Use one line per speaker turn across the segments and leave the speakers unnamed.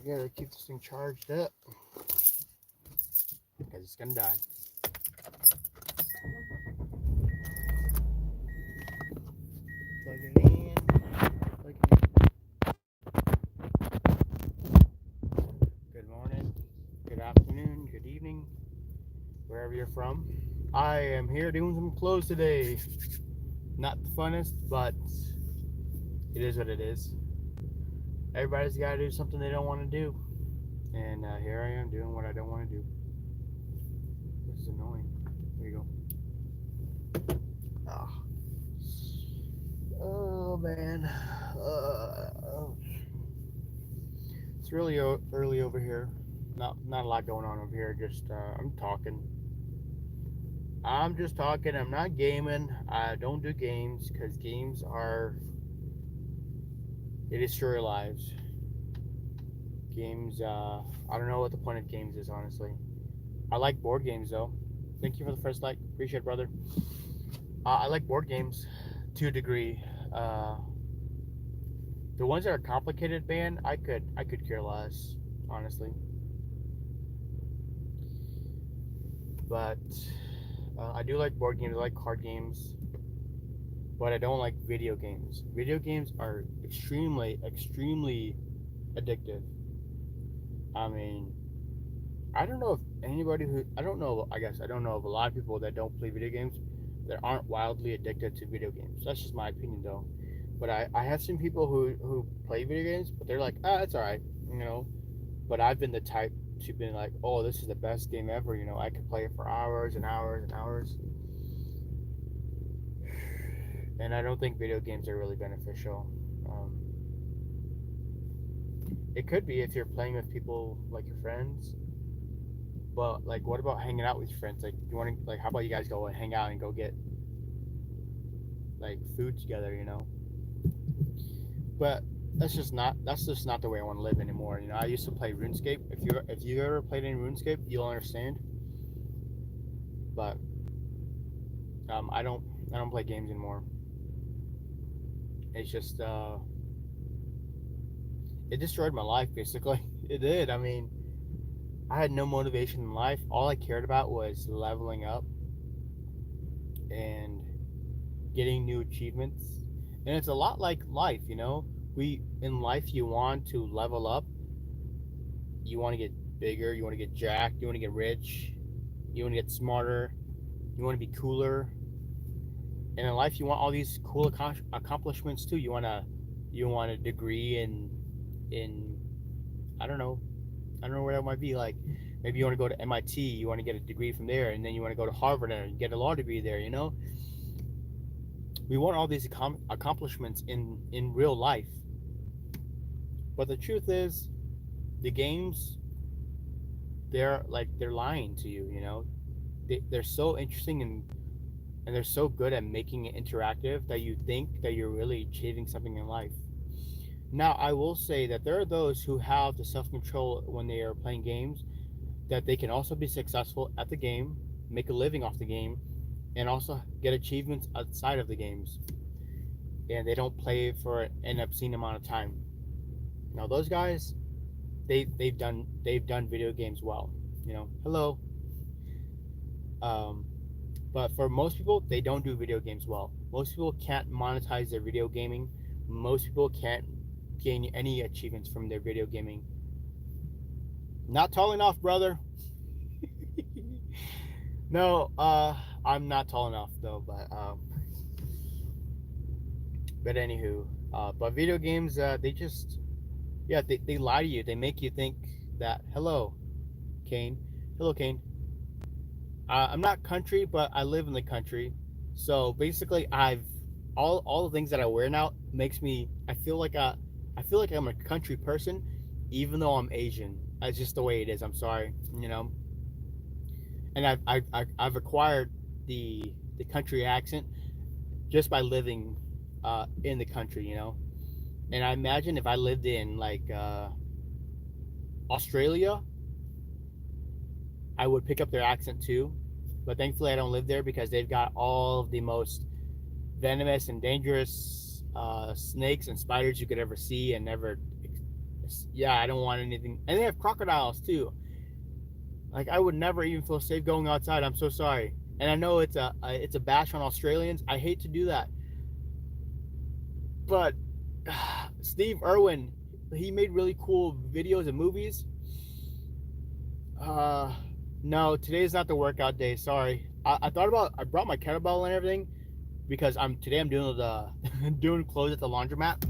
gotta keep this thing charged up because it's gonna die. Plug it in. Plug it in. Good morning, good afternoon, good evening, wherever you're from. I am here doing some clothes today. Not the funnest, but it is what it is. Everybody's got to do something they don't want to do. And here I am doing what I don't want to do. This is annoying. There you go. Oh, oh man. It's really early over here. Not a lot going on over here. Just I'm talking. I'm just talking. I'm not gaming. I don't do games because games are they destroy lives. Games. I don't know what the point of games is, honestly. I like board games though. Thank you for the first like. Appreciate it, brother. I like board games to a degree. Uh, the ones that are complicated, man, I could care less, honestly. But I do like board games. I like card games, but I don't like video games. Video games are extremely addictive. I mean, I don't know if anybody who I don't know. I guess I don't know of a lot of people that don't play video games that aren't wildly addicted to video games. That's just my opinion, though. But I have seen people who play video games, but they're like, ah, it's all right, you know. But I've been the type to be like, oh, this is the best game ever. You know, I could play it for hours and hours and hours. And I don't think video games are really beneficial. It could be if you're playing with people like your friends. But like, what about hanging out with your friends? Like, you want to like, how about you guys go and hang out and go get like food together? You know. But that's just not the way I want to live anymore. You know, I used to play RuneScape. If you ever played any RuneScape, you'll understand. But I don't play games anymore. It's just it destroyed my life basically. It did. I mean, I had no motivation in life. All I cared about was leveling up and getting new achievements. And it's a lot like life, you know. We in life you want to level up, you want to get bigger, you want to get jacked, you want to get rich, you want to get smarter, you want to be cooler. And in life you want all these cool accomplishments too. You want a degree in I don't know. I don't know where that might be. Like maybe you want to go to MIT, you want to get a degree from there, and then you want to go to Harvard and get a law degree there. You know, we want all these accomplishments in real life. But the truth is, the games they're lying to you. You know, they're so interesting and they're so good at making it interactive that you think that you're really achieving something in life. Now, I will say that there are those who have the self control when they are playing games that they can also be successful at the game, make a living off the game, and also get achievements outside of the games. And they don't play for an obscene amount of time. Now, those guys, they've done video games well. You know, hello. Um, but for most people, they don't do video games well. Most people can't monetize their video gaming. Most people can't gain any achievements from their video gaming. Not tall enough, brother. No, I'm not tall enough though. But anywho, but video games, they just yeah, they lie to you. They make you think that Kane, hello, Kane. I'm not country, but I live in the country. So basically, all the things that I wear now makes me. I feel like I'm a country person, even though I'm Asian. That's just the way it is. I'm sorry, you know. And I've acquired the country accent just by living in the country, you know. And I imagine if I lived in like Australia, I would pick up their accent too. But thankfully, I don't live there because they've got all of the most venomous and dangerous snakes and spiders you could ever see and never Yeah, I don't want anything. And they have crocodiles too. Like I would never even feel safe going outside. I'm so sorry. And I know it's a bash on Australians. I hate to do that, but Steve Irwin, he made really cool videos and movies. Uh, no, today's not the workout day. Sorry. I thought about I brought my kettlebell and everything because I'm doing the doing clothes at the laundromat,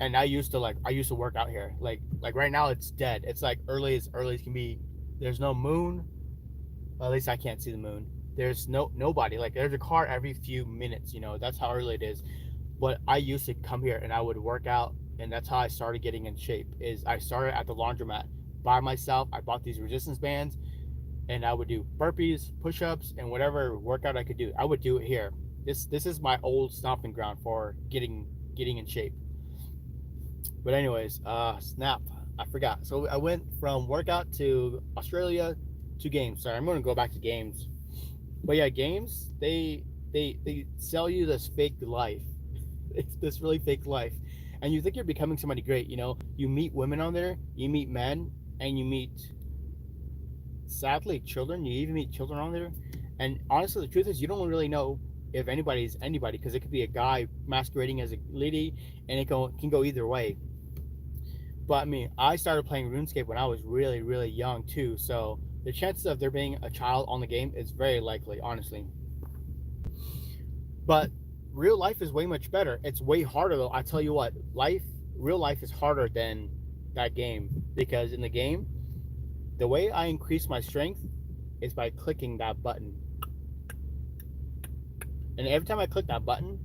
and I used to work out here. Like right now it's dead. It's like early as can be. There's no moon. Well, at least I can't see the moon. There's nobody. Like there's a car every few minutes. You know that's how early it is. But I used to come here and I would work out, and that's how I started getting in shape. Is I started at the laundromat by myself. I bought these resistance bands, and I would do burpees, push-ups, and whatever workout I could do. I would do it here. This is my old stomping ground for getting in shape. But anyways, snap. I forgot. So I went from workout to Australia to games. Sorry, I'm going to go back to games. But yeah, games they sell you this fake life. It's this really fake life, and you think you're becoming somebody great. You know, you meet women on there, you meet men, and you meet sadly children. You even meet children on there, and honestly, the truth is you don't really know if anybody's anybody because it could be a guy masquerading as a lady, and can go either way. But I mean, I started playing RuneScape when I was really young too, so the chances of there being a child on the game is very likely, honestly. But real life is way much better. It's way harder though. I tell you what, real life is harder than that game because in the game, the way I increase my strength is by clicking that button. And every time I click that button,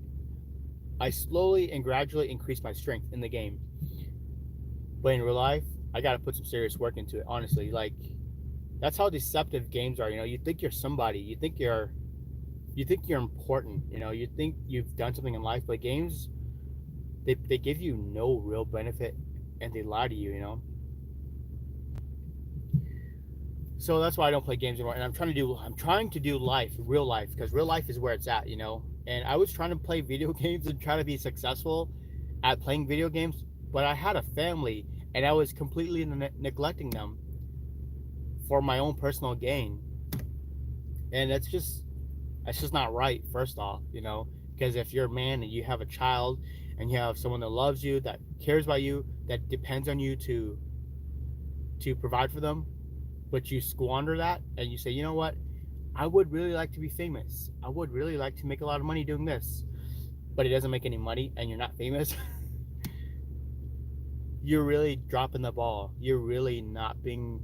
I slowly and gradually increase my strength in the game. But in real life, I gotta put some serious work into it, honestly. Like that's how deceptive games are, you know. You think you're somebody, you think you're important, you know, you think you've done something in life, but games they give you no real benefit and they lie to you, you know. So that's why I don't play games anymore. And I'm trying to do real life, because real life is where it's at, you know. And I was trying to play video games and try to be successful at playing video games, but I had a family and I was completely neglecting them for my own personal gain. And that's just not right, first off, you know, because if you're a man and you have a child and you have someone that loves you, that cares about you, that depends on you to provide for them, but you squander that and you say, you know what, I would really like to be famous, I would really like to make a lot of money doing this, but it doesn't make any money and you're not famous. You're really dropping the ball. You're really not being,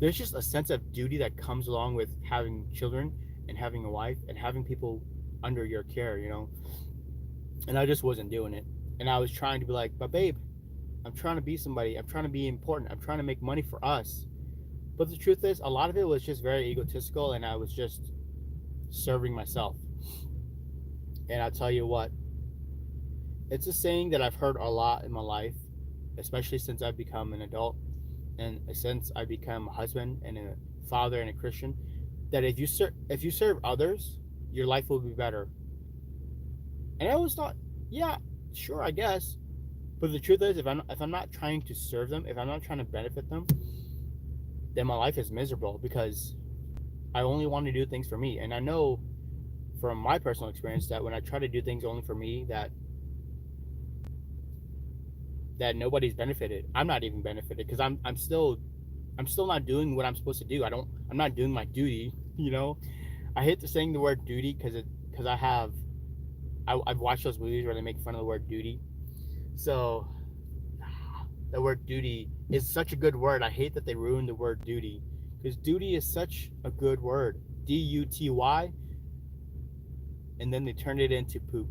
there's just a sense of duty that comes along with having children and having a wife and having people under your care, you know. And I just wasn't doing it. And I was trying to be like, but babe, I'm trying to be somebody, I'm trying to be important, I'm trying to make money for us. But the truth is, a lot of it was just very egotistical, and I was just serving myself. And I'll tell you what, it's a saying that I've heard a lot in my life, especially since I've become an adult and since I become a husband and a father and a Christian, that if you serve others, your life will be better. And I always thought, yeah, sure, I guess. But the truth is, if I'm not trying to serve them, if I'm not trying to benefit them, then my life is miserable because I only want to do things for me. And I know from my personal experience that when I try to do things only for me, that nobody's benefited. I'm not even benefited because I'm still not doing what I'm supposed to do. I'm not doing my duty, you know. I hate to saying the word duty because I've watched those movies where they make fun of the word duty. So the word duty is such a good word. I hate that they ruined the word duty because duty is such a good word. DUTY, and then they turned it into poop.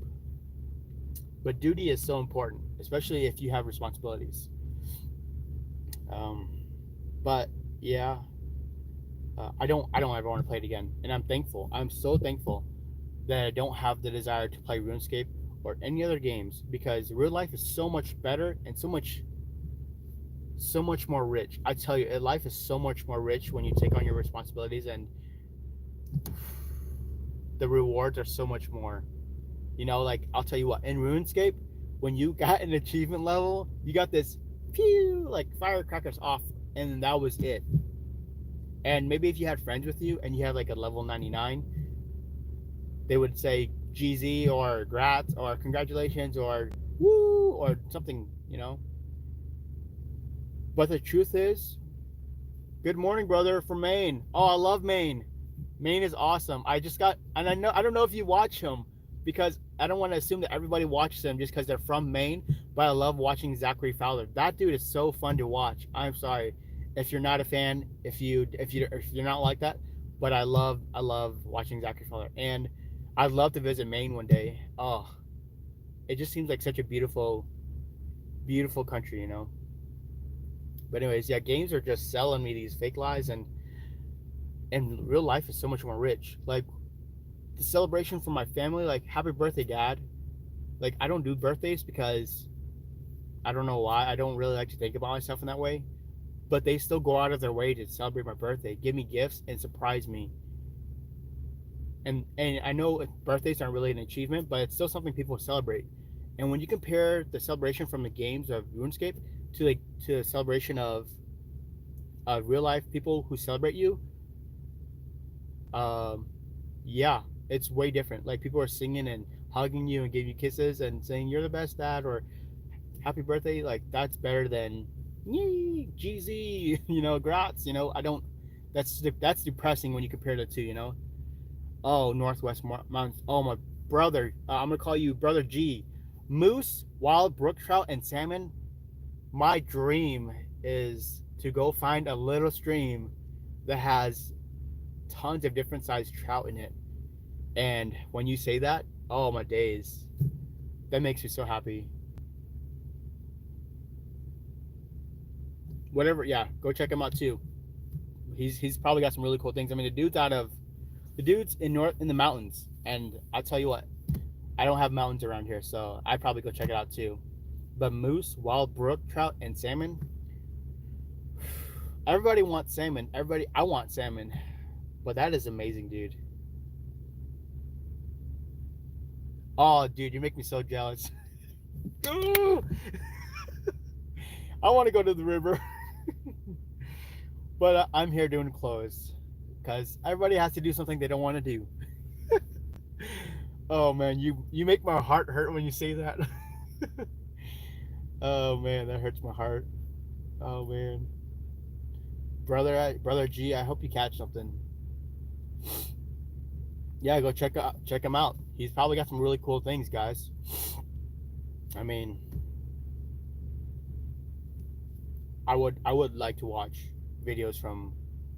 But duty is so important, especially if you have responsibilities. Um, but yeah, I don't ever want to play it again, and I'm thankful. I'm so thankful that I don't have the desire to play RuneScape or any other games because real life is so much better and so much more rich. I tell you, life is so much more rich when you take on your responsibilities, and the rewards are so much more. You know, like I'll tell you what, in RuneScape, when you got an achievement level, you got this pew like firecrackers off, and that was it. And maybe if you had friends with you and you had like a level 99, they would say GZ or grats or congratulations or woo or something, you know. But the truth is, good morning, brother, from Maine. Oh, I love Maine. Maine is awesome. I just got, and I don't know if you watch him because I don't want to assume that everybody watches him just because they're from Maine. But I love watching Zachary Fowler. That dude is so fun to watch. I'm sorry if you're not a fan, if you're not like that, but I love watching Zachary Fowler, and I'd love to visit Maine one day. Oh, it just seems like such a beautiful country, you know. But anyways, yeah, games are just selling me these fake lies, and real life is so much more rich. Like the celebration from my family, like happy birthday, dad. Like I don't do birthdays because I don't know why. I don't really like to think about myself in that way. But they still go out of their way to celebrate my birthday, give me gifts, and surprise me. And I know birthdays aren't really an achievement, but it's still something people celebrate. And when you compare the celebration from the games of RuneScape to the celebration of real life people who celebrate you, um, yeah, it's way different. Like people are singing and hugging you and giving you kisses and saying you're the best dad or happy birthday. Like that's better than yee GZ, you know, grats. You know, I don't. That's depressing when you compare the two. You know. Oh, Northwest Mountains. Oh my brother. I'm gonna call you brother G. Moose, wild brook trout, and salmon. My dream is to go find a little stream that has tons of different sized trout in it. And when you say that, oh my days, that makes me so happy. Whatever, yeah, go check him out too. He's probably got some really cool things. I mean, the dude's in the mountains, and I'll tell you what, I don't have mountains around here, so I'd probably go check it out too. But moose, wild brook trout, and salmon. Everybody wants salmon. I want salmon, but that is amazing, dude. Oh, dude, you make me so jealous. I want to go to the river, but I'm here doing clothes because everybody has to do something they don't want to do. Oh man, you make my heart hurt when you say that. Oh man, that hurts my heart. Oh man, brother G, I hope you catch something. Yeah, go check him out. He's probably got some really cool things, guys. I mean, I would like to watch videos from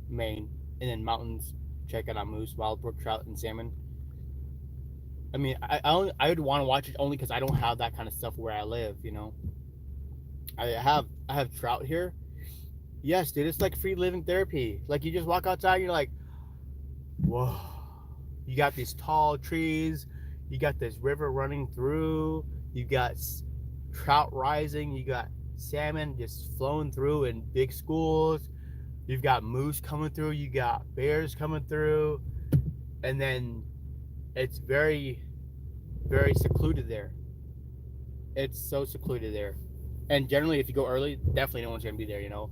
Maine and then mountains. Check out moose, wild brook trout, and salmon. I mean, I would want to watch it only because I don't have that kind of stuff where I live. You know, I have trout here. Yes, dude, it's like free living therapy. Like you just walk outside, and you're like, whoa. You got these tall trees. You got this river running through. You got trout rising. You got salmon just flowing through in big schools. You've got moose coming through. You got bears coming through, and then it's very, very secluded there. It's so secluded there. And generally, if you go early, definitely no one's gonna be there, you know.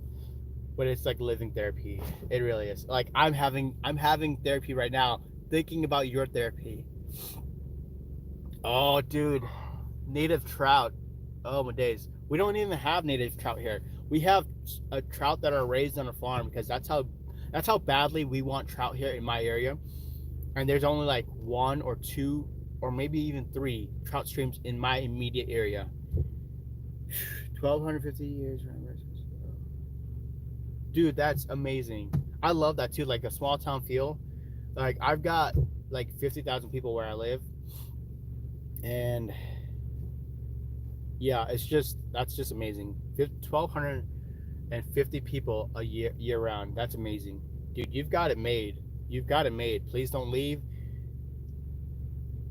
But it's like living therapy. It really is. Like I'm having therapy right now, thinking about your therapy. Oh, dude, native trout. Oh my days. We don't even have native trout here. We have a trout that are raised on a farm because that's how badly we want trout here in my area. And there's only like one or two or maybe even three trout streams in my immediate area. 1,250 years. Dude, that's amazing. I love that too. Like a small town feel. Like I've got like 50,000 people where I live, and yeah, that's just amazing. 1,250 people a year round. That's amazing, dude. You've got it made. You've got it made. Please don't leave.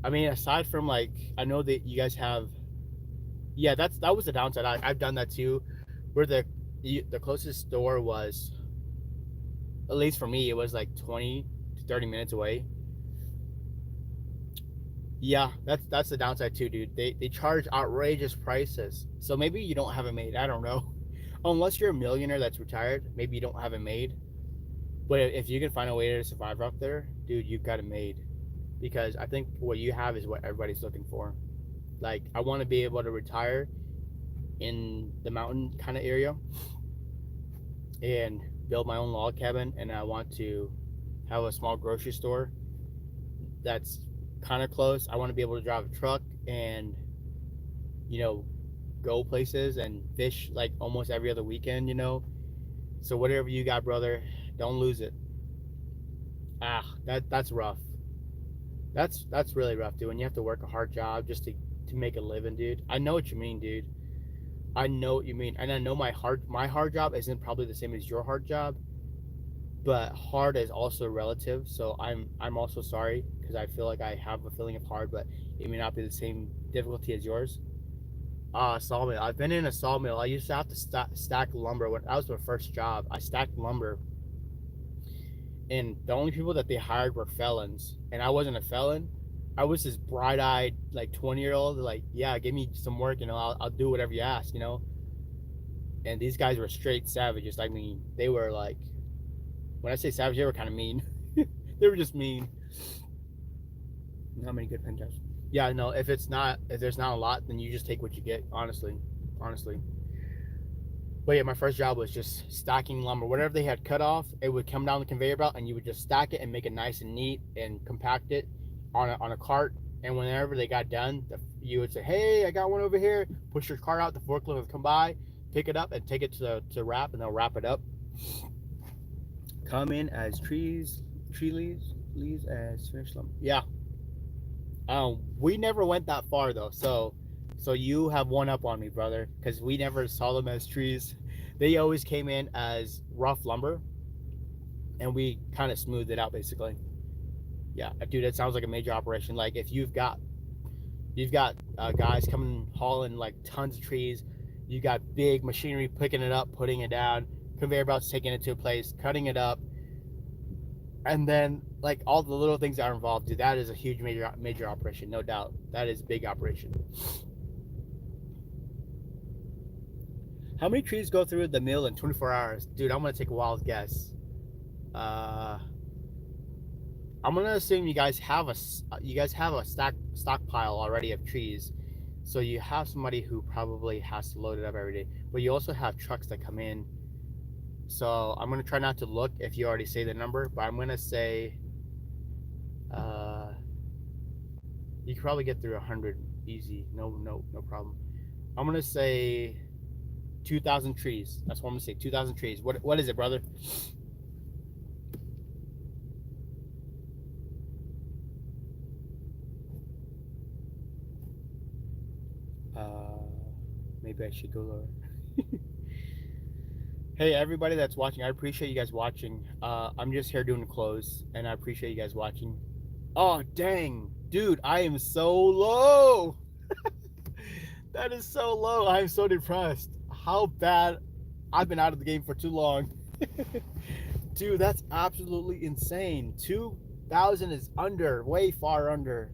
I mean, aside from like, I know that you guys have. Yeah, that was the downside. I've done that too, where the closest store was, at least for me, it was like 20 to 30 minutes away. Yeah, that's the downside too, dude. They charge outrageous prices. So maybe you don't have a maid. I don't know. Unless you're a millionaire that's retired, maybe you don't have a maid. But if you can find a way to survive out there, dude, you've got a maid. Because I think what you have is what everybody's looking for. Like, I want to be able to retire in the mountain kind of area and build my own log cabin, and I want to have a small grocery store that's kind of close. I want to be able to drive a truck and, you know, go places and fish like almost every other weekend, So whatever you got, brother, don't lose it. That's rough. That's really rough, dude. When you have to work a hard job just to make a living, dude. I know what you mean, dude. I know what you mean, and I know my hard job isn't probably the same as your hard job, but hard is also relative. So I'm also sorry because I feel like I have a feeling of hard, but it may not be the same difficulty as yours. Sawmill. I've been in a sawmill. I used to have to stack lumber when that was my first job. I stacked lumber, and the only people that they hired were felons, and I wasn't a felon. I was this bright-eyed like 20-year old, like, yeah, give me some work, I'll do whatever you ask. And these guys were straight savages. I mean, they were like, when I say savage, they were kind of mean. They were just mean. Not many good pen jobs. Yeah, no. If there's not a lot, then you just take what you get. Honestly. But yeah, my first job was just stacking lumber. Whatever they had cut off, it would come down the conveyor belt, and you would just stack it and make it nice and neat and compact it on a cart. And whenever they got done, you would say, "Hey, I got one over here." Push your cart out. The forklift would come by, pick it up, and take it to wrap, and they'll wrap it up. Come in as tree leaves as finished lumber. Yeah. We never went that far though, so you have one up on me, brother, because we never saw them as trees. They always came in as rough lumber, and we kind of smoothed it out basically. Yeah, dude, that sounds like a major operation. Like if you've got guys coming hauling like tons of trees, you got big machinery picking it up, putting it down, conveyor belts taking it to a place, cutting it up, and then like all the little things that are involved, dude. That is a huge major operation, no doubt. That is a big operation. How many trees go through the mill in 24 hours, dude? I'm gonna take a wild guess. uh I'm gonna assume you guys have a stockpile already of trees, so you have somebody who probably has to load it up every day, but you also have trucks that come in. So I'm gonna try not to look if you already say the number, but I'm gonna say uh you can probably get through 100 easy. No problem. I'm gonna say 2,000 trees. That's what I'm gonna say. 2,000 trees. What is it, brother? Uh, Maybe I should go lower. Hey, everybody that's watching, I appreciate you guys watching. I'm just here doing the close, and I appreciate you guys watching. Oh, dang. Dude, I am so low. That is so low. I'm so depressed. How bad. I've been out of the game for too long. Dude, that's absolutely insane. 2,000 is under, way far under.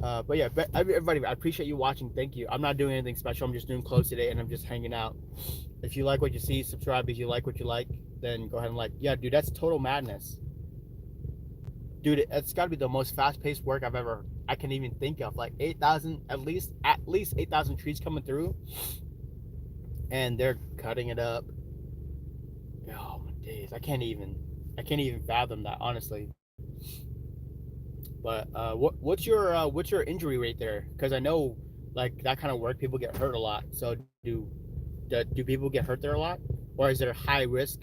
But yeah, everybody, I appreciate you watching. Thank you. I'm not doing anything special. I'm just doing close today, and I'm just hanging out. If you like what you see, subscribe. If you like what you like, then go ahead and like. Yeah, dude, that's total madness. Dude, it's got to be the most fast-paced work I can even think of. Like 8,000, at least 8,000 trees coming through, and they're cutting it up. Oh my days, I can't even fathom that, honestly. But what's your injury rate there? Because I know like that kind of work, people get hurt a lot. So do people get hurt there a lot, or is there high risk?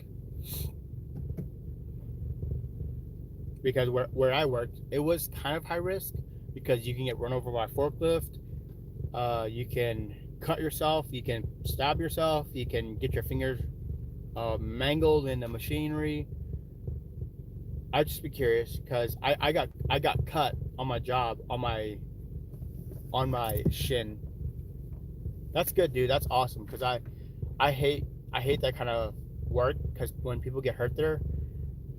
Because where I worked, it was kind of high risk because you can get run over by a forklift. You can cut yourself. You can stab yourself. You can get your fingers mangled in the machinery. I'd just be curious because I got cut on my job on my shin. That's good, dude. That's awesome because I hate that kind of work because when people get hurt, there,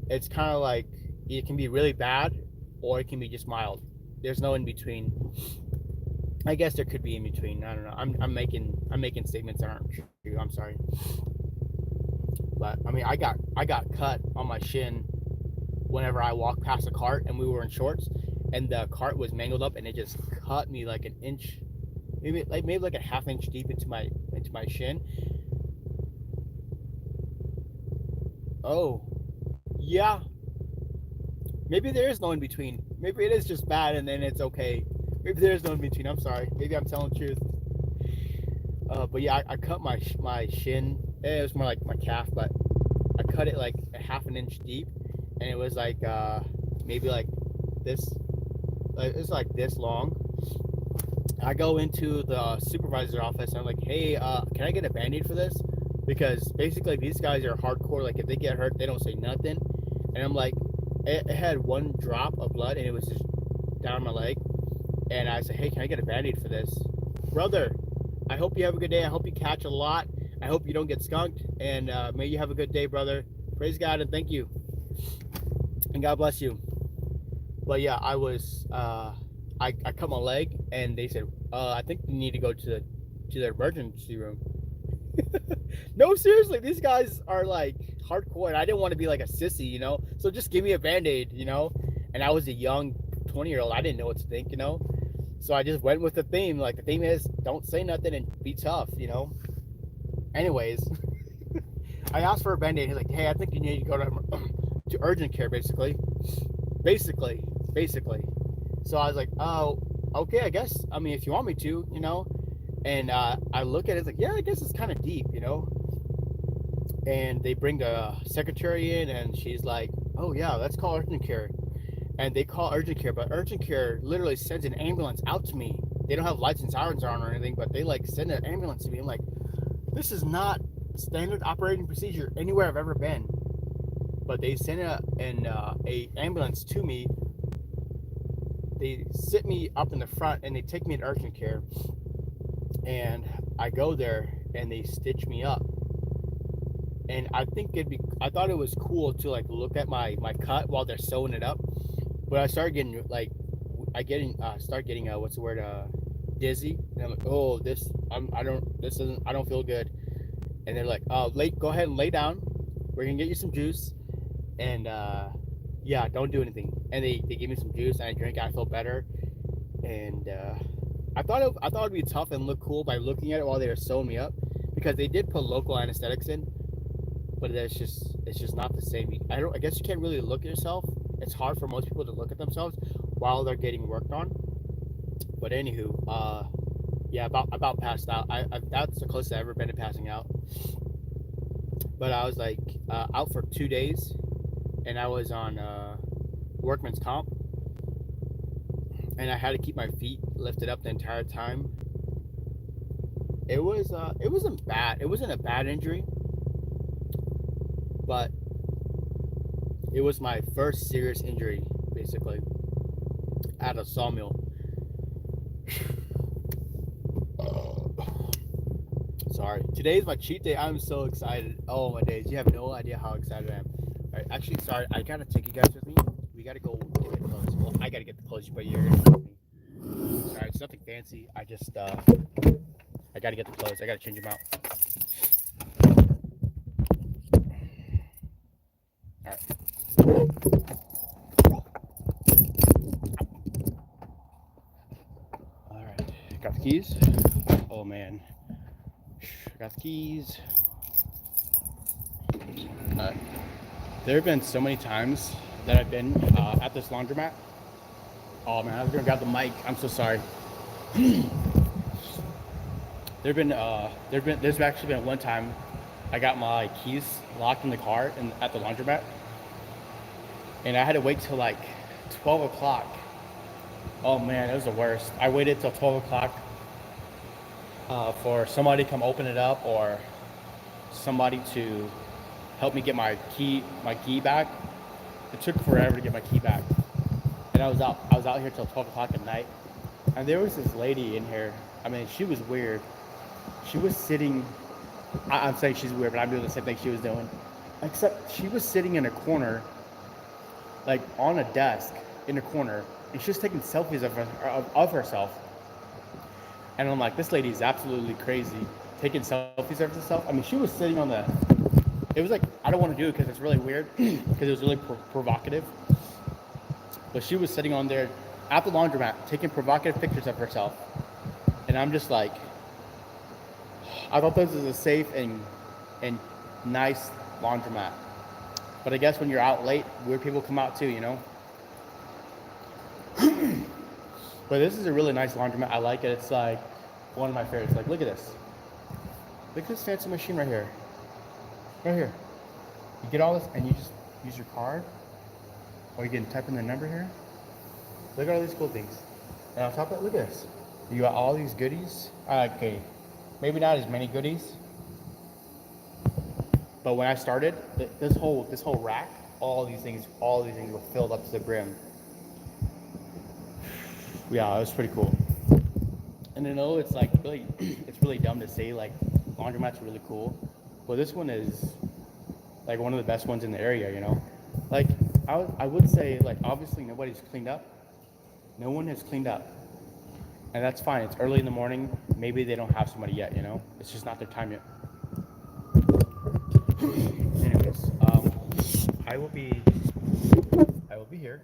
it's kind of like it can be really bad or it can be just mild. there's no in between. I guess there could be in between. I don't know. I'm making statements that aren't true. I'm sorry. But I mean, I got cut on my shin whenever I walked past a cart and we were in shorts, and the cart was mangled up and it just cut me like an inch, maybe like a half inch deep into my shin. Oh, yeah. Maybe there is no in between. Maybe it is just bad and then it's okay. Maybe there is no in between. I'm sorry. Maybe I'm telling the truth. But yeah, I cut my shin. It was more like my calf, but I cut it like a half an inch deep, and it was like maybe like this. It's like this long. I go into the supervisor's office and I'm like, hey, can I get a band-aid for this? Because basically these guys are hardcore. Like if they get hurt, they don't say nothing. And I'm like, it had one drop of blood and it was just down my leg. And I said, hey, can I get a band-aid for this? Brother, I hope you have a good day. I hope you catch a lot. I hope you don't get skunked. And may you have a good day, brother. Praise God and thank you. And God bless you. But yeah, I cut my leg and they said, I think you need to go to the emergency room. No, seriously, these guys are like hardcore, and I didn't want to be like a sissy, So just give me a band-aid. And I was a young 20-year-old. I didn't know what to think. So I just went with the theme. Like the theme is, don't say nothing and be tough. Anyways, I asked for a band-aid. He's like, hey, I think you need to go to urgent care, basically. Basically. So I was like, oh, okay, I guess. I mean, if you want me to. And I look at it, it's like, yeah, I guess it's kind of deep. And they bring the secretary in, and she's like, oh, yeah, let's call urgent care. And they call urgent care, but urgent care literally sends an ambulance out to me. They don't have lights and sirens on or anything, but they like send an ambulance to me. I'm like, this is not standard operating procedure anywhere I've ever been. But they send a ambulance to me. They sit me up in the front and they take me to urgent care. And I go there and they stitch me up. And I thought it was cool to like look at my cut while they're sewing it up. But I started getting like, start getting what's the word, dizzy. And I'm like, oh, I don't feel good. And they're like, oh, go ahead and lay down. We're gonna get you some juice. And yeah, don't do anything. And they give me some juice and I drink. And I feel better. And I thought it'd be tough and look cool by looking at it while they were sewing me up, because they did put local anesthetics in, but it's just not the same. I guess you can't really look at yourself. It's hard for most people to look at themselves while they're getting worked on. But anywho, yeah, about passed out. That's the closest I've ever been to passing out. But I was like out for 2 days, and I was on workman's comp, and I had to keep my feet lifted up the entire time. It wasn't bad. It wasn't a bad injury, but it was my first serious injury, basically, at a sawmill. Sorry. Today's my cheat day. I'm so excited. Oh my days. You have no idea how excited I am. Alright, actually, sorry, I gotta take you guys with me. We gotta go get clothes. Well, I gotta get the clothes, but you're gonna go with me. Sorry, it's nothing fancy. I just I gotta get the clothes. I gotta change them out. Alright, got the keys. Oh man, got the keys. There have been so many times that I've been at this laundromat. Oh man, I was gonna grab the mic. I'm so sorry. There's actually been one time I got my keys locked in the car at the laundromat, and I had to wait till like 12 o'clock. Oh man, it was the worst. I waited till 12 o'clock for somebody to come open it up, or somebody to help me get my key back. It took forever to get my key back, and I was out here till 12 o'clock at night. And there was this lady in here. I mean, she was weird. She was sitting. I'm saying she's weird, but I'm doing the same thing she was doing, except she was sitting in a corner, like on a desk, in the corner, and she's taking selfies of herself. And I'm like, this lady is absolutely crazy, taking selfies of herself. I mean, she was sitting on the. It was like, I don't want to do it because it's really weird, because it was really provocative. But she was sitting on there at the laundromat taking provocative pictures of herself, and I'm just like, I thought this was a safe and nice laundromat. But I guess when you're out late, weird people come out too, you know. But this is a really nice laundromat. I like it. It's like one of my favorites. Like, look at this. Look at this fancy machine right here. Right here. You get all this, and you just use your card, or you can type in the number here. Look at all these cool things. And on top of it, look at this. You got all these goodies. Okay, maybe not as many goodies, but when I started, this whole rack, all these things were filled up to the brim. Yeah, it was pretty cool. And I know it's like really, it's really dumb to say like laundromats are really cool, but this one is like one of the best ones in the area. You know, like I would say like obviously nobody's cleaned up. No one has cleaned up, and that's fine. It's early in the morning. Maybe they don't have somebody yet. You know, it's just not their time yet. Anyways, I will be I will be here.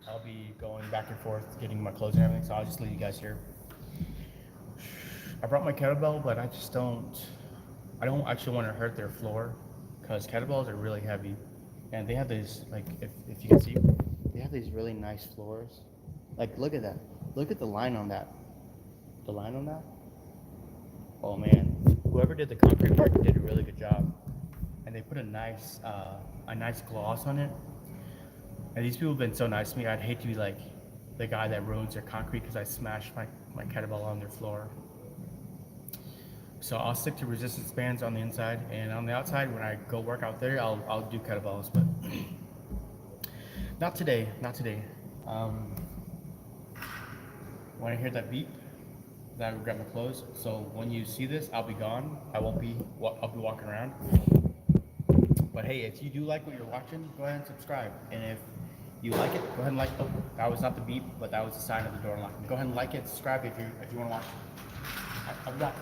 I'll be going back and forth, getting my clothes and everything. So I'll just leave you guys here. I brought my kettlebell, but I don't actually want to hurt their floor because kettlebells are really heavy, and they have these like if you can see, they have these really nice floors. Like look at that. Look at the line on that. The line on that. Oh man, whoever did the concrete work did a really good job, and they put a nice gloss on it. And these people have been so nice to me. I'd hate to be like the guy that ruins their concrete because I smashed my kettlebell on their floor. So I'll stick to resistance bands on the inside, and on the outside, when I go work out there, I'll do kettlebells, but not today, not today. Um, when I hear that beep, then I will grab my clothes. So when you see this, I'll be gone. I'll be walking around. But hey, if you do like what you're watching, go ahead and subscribe. And if you like it, go ahead and like. Oh, that was not the beep, but that was the sign of the door unlocking. Go ahead and like it, subscribe if you want to watch. I'll be back.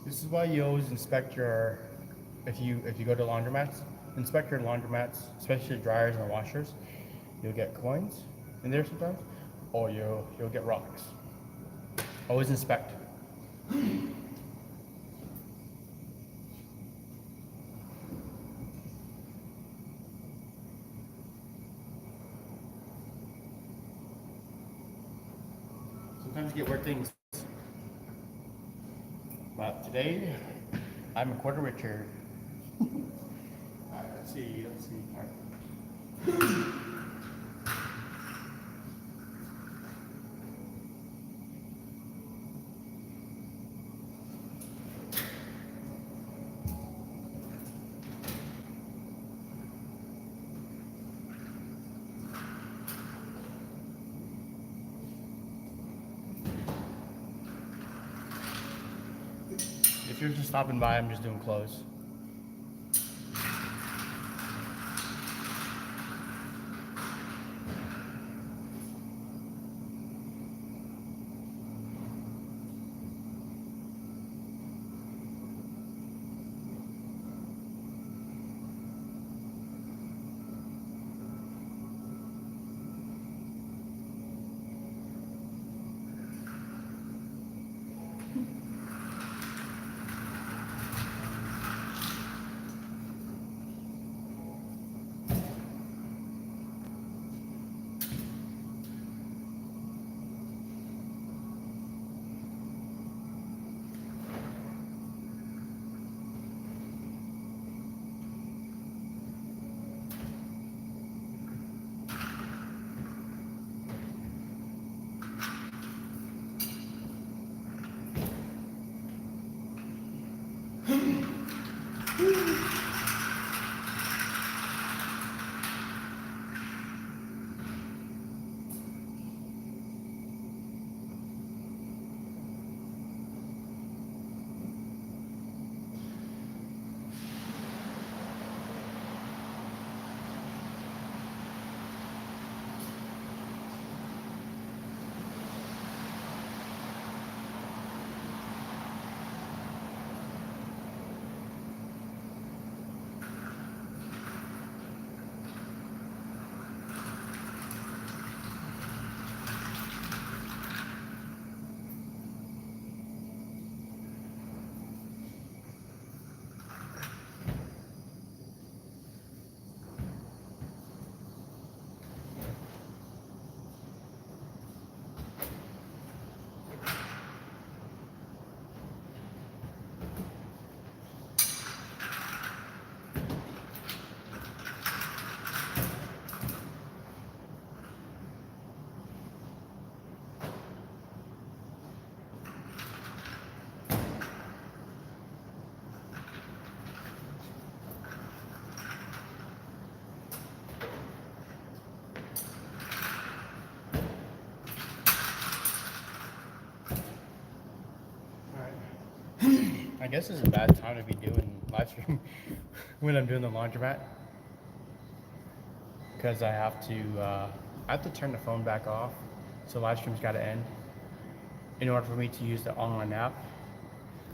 This is why you always inspect your, if you go to laundromats, inspect your laundromats, especially dryers and washers. You'll get coins in there sometimes, or you'll get rocks. Always inspect. Sometimes you get weird things. But today, I'm a quarter richer. Alright, let's see. Alright. If you're just stopping by, I'm just doing clothes. I guess it's a bad time to be doing live stream when I'm doing the laundromat because I have to turn the phone back off, so live stream's got to end in order for me to use the online app.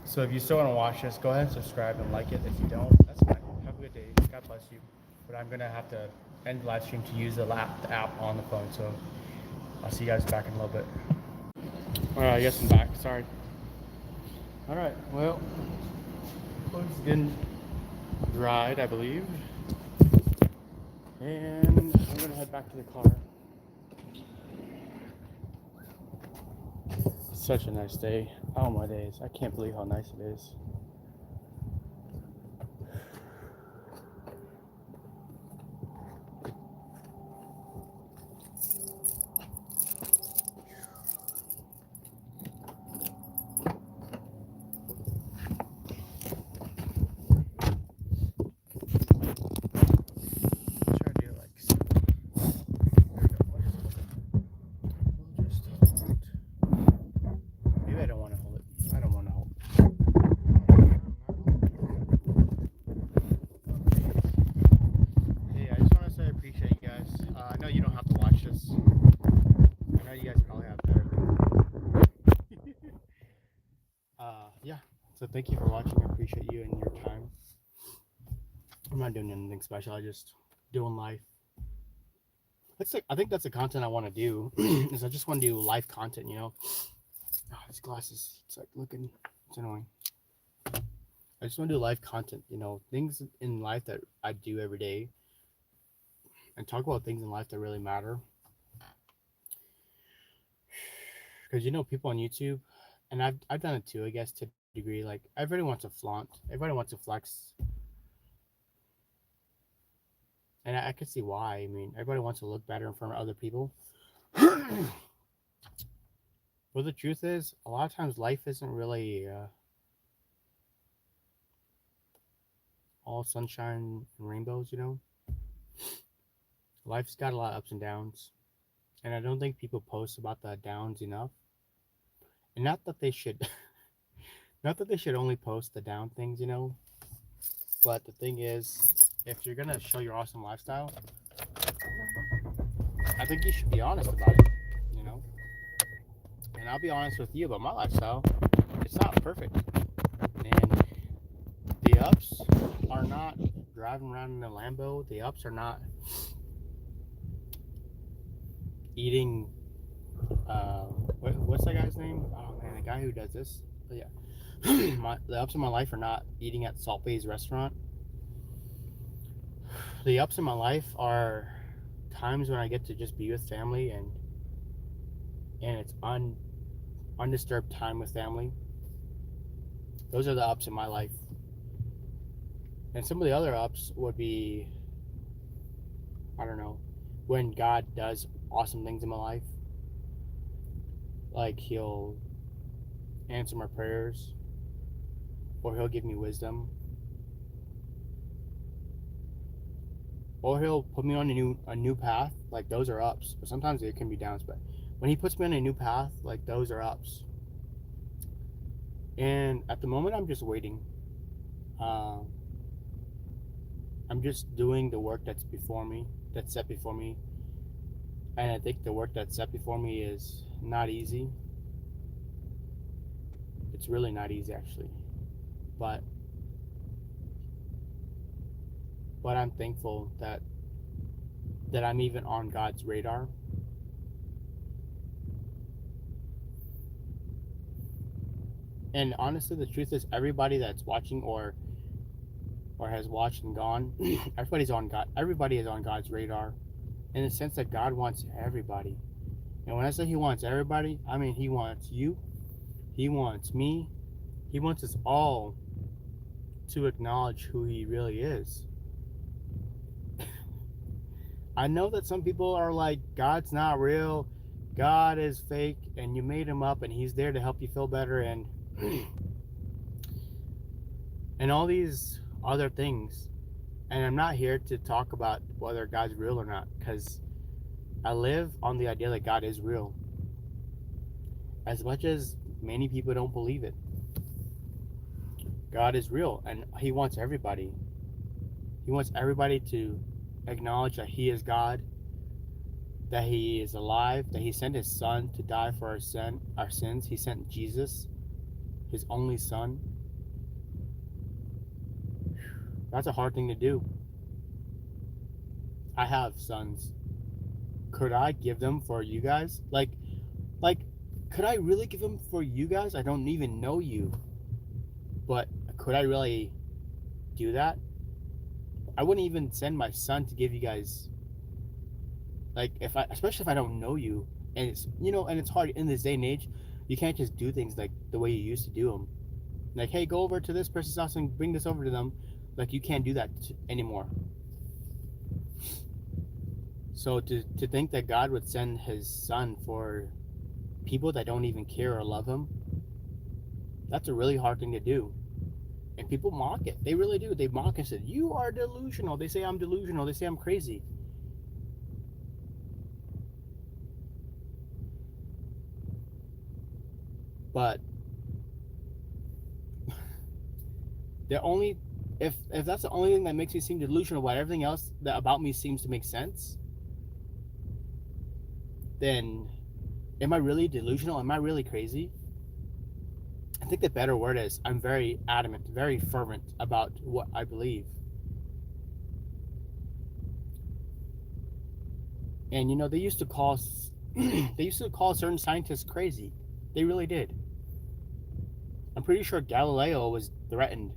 So if you still want to watch this, go ahead and subscribe and like it. If you don't, that's fine. Have a good day. God bless you. But I'm gonna have to end the live stream to use the app on the phone. So I'll see you guys back in a little bit. All right, I guess I'm back. Sorry. All right. Well, it's getting dried, I believe, and I'm gonna head back to the car. Such a nice day. Oh my days. I can't believe how nice it is. Try to do like so. There we go. We'll just hold it. Maybe I don't want to hold it. I don't want to hold it. Hey, I just want to say I appreciate you guys. I know you don't have to watch this. I know you guys probably have better. Yeah. So thank you for watching. I appreciate you and your time. I'm not doing anything special. I just doing life. I think that's the content I want to do. Is I just want to do life content. You know. Oh, these glasses. It's like looking. It's annoying. I just want to do life content. You know, things in life that I do every day, and talk about things in life that really matter. Because you know, people on YouTube, and I've done it too. I guess to a degree. Like everybody wants to flaunt. Everybody wants to flex. And I can see why. I mean, everybody wants to look better in front of other people. But the truth is, a lot of times life isn't really all sunshine and rainbows, you know? Life's got a lot of ups and downs. And I don't think people post about the downs enough. And not that they should not that they should only post the down things, you know? But the thing is, if you're gonna show your awesome lifestyle, I think you should be honest about it, you know? And I'll be honest with you about my lifestyle. It's not perfect. And the ups are not driving around in a Lambo. The ups are not eating. What's that guy's name? Oh man, the guy who does this. But yeah, the ups in my life are not eating at Salt Bay's restaurant. The ups in my life are times when I get to just be with family and it's undisturbed time with family. Those are the ups in my life. And some of the other ups would be, I don't know, when God does awesome things in my life. Like he'll answer my prayers, or he'll give me wisdom, or he'll put me on a new path. Like those are ups, but sometimes it can be downs. But when he puts me on a new path, like those are ups. And at the moment, I'm just waiting. I'm just doing the work that's before me, that's set before me. And I think the work that's set before me is not easy. It's really not easy, actually. But I'm thankful that I'm even on God's radar. And honestly, the truth is, everybody that's watching or has watched and gone, everybody is on God's radar, in the sense that God wants everybody. And when I say He wants everybody, I mean He wants you, He wants me, He wants us all to acknowledge who He really is. I know that some people are like, God's not real, God is fake, and you made Him up, and He's there to help you feel better, and and all these other things. And I'm not here to talk about whether God's real or not, because I live on the idea that God is real, as much as many people don't believe it. God is real, and He wants everybody. He wants everybody to acknowledge that He is God, that He is alive, that He sent His Son to die for our sins. He sent Jesus, His only Son. That's a hard thing to do. I have sons. Could I give them for you guys? Like, could I really give them for you guys? I don't even know you, but could I really do that? I wouldn't even send my son to give you guys, like, if I, especially if I don't know you, and it's, and it's hard in this day and age. You can't just do things like the way you used to do them. Like, hey, go over to this person's house and bring this over to them. Like, you can't do that anymore. So to think that God would send His Son for people that don't even care or love Him, that's a really hard thing to do. And people mock it. They really do. They mock and say, "You are delusional." They say I'm delusional. They say I'm crazy. But the only if that's the only thing that makes me seem delusional, while everything else that about me seems to make sense, then am I really delusional? Am I really crazy? I think the better word is I'm very adamant, very fervent about what I believe. And they used to call they used to call certain scientists crazy. They really did. I'm pretty sure Galileo was threatened.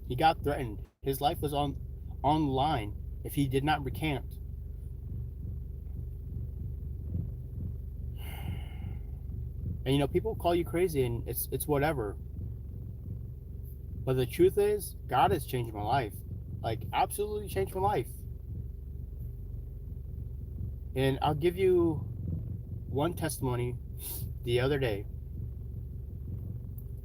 He got threatened. His life was on the line if he did not recant. And people call you crazy, and it's whatever. But the truth is, God has changed my life. Like, absolutely changed my life. And I'll give you one testimony the other day.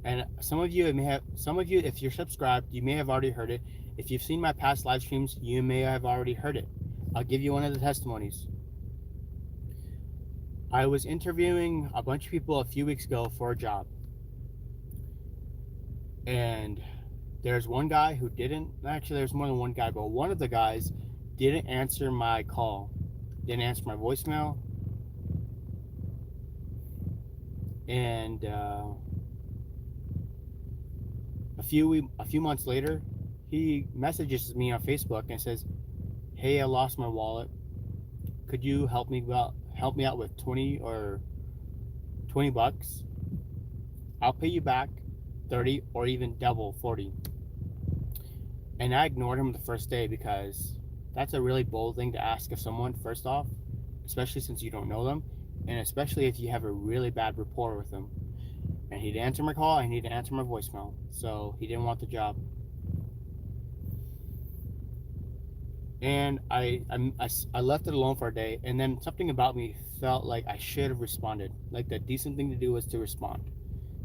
And some of you, if you're subscribed, you may have already heard it. If you've seen my past live streams, you may have already heard it. I'll give you one of the testimonies. I was interviewing a bunch of people a few weeks ago for a job. And there's one guy who didn't, actually, there's more than one guy, but one of the guys didn't answer my call, didn't answer my voicemail. And a few months later, he messages me on Facebook and says, "Hey, I lost my wallet. Could you help me out with 20 bucks? I'll pay you back 30 or even double 40." And I ignored him the first day because that's a really bold thing to ask of someone, first off, especially since you don't know them, and especially if you have a really bad rapport with them. And he didn't answer my call, and he didn't answer my voicemail, so he didn't want the job. And I left it alone for a day, and then something about me felt like I should have responded. Like, the decent thing to do was to respond.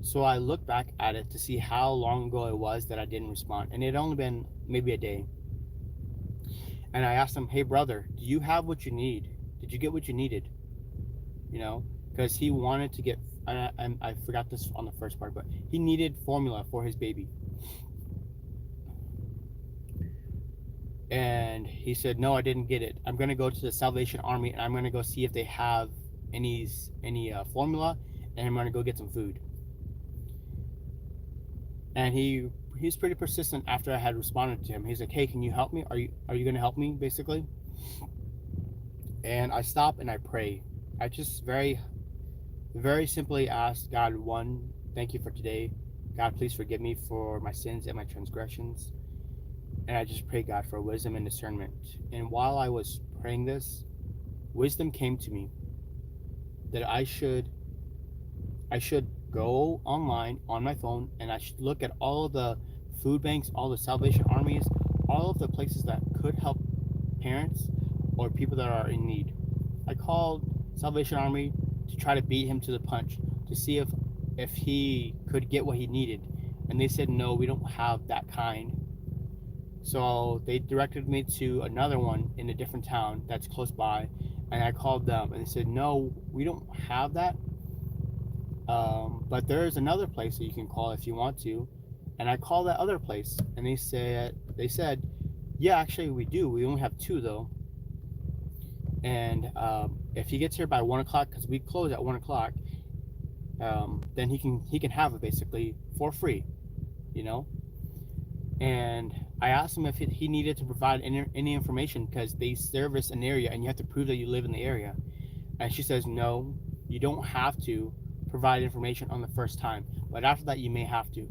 So I looked back at it to see how long ago it was that I didn't respond, and it had only been maybe a day. And I asked him, "Hey, brother, do you have what you need? Did you get what you needed?" Because he wanted to get, I forgot this on the first part, but he needed formula for his baby. And he said, "No, I didn't get it. I'm going to go to the Salvation Army, and I'm going to go see if they have any formula, and I'm going to go get some food." And he's pretty persistent after I had responded to him. He's like, "Hey, can you help me? Are you going to help me, basically?" And I stop and I pray. I just very, very simply ask God, one, thank you for today. God, please forgive me for my sins and my transgressions. And I just pray, God, for wisdom and discernment. And while I was praying this, wisdom came to me that I should go online on my phone, and I should look at all of the food banks, all the Salvation Armies, all of the places that could help parents or people that are in need. I called Salvation Army to try to beat him to the punch to see if he could get what he needed, and they said, "No, we don't have that kind." So they directed me to another one in a different town that's close by, and I called them, and they said, "No, we don't have that. But there is another place that you can call if you want to." And I called that other place, and they said, yeah, actually we do. We only have two though. And if he gets here by 1 o'clock, because we close at 1 o'clock, then he can have it basically for free, you know. And I asked him if he needed to provide any information because they service an area and you have to prove that you live in the area. And she says, no, you don't have to provide information on the first time, but after that you may have to.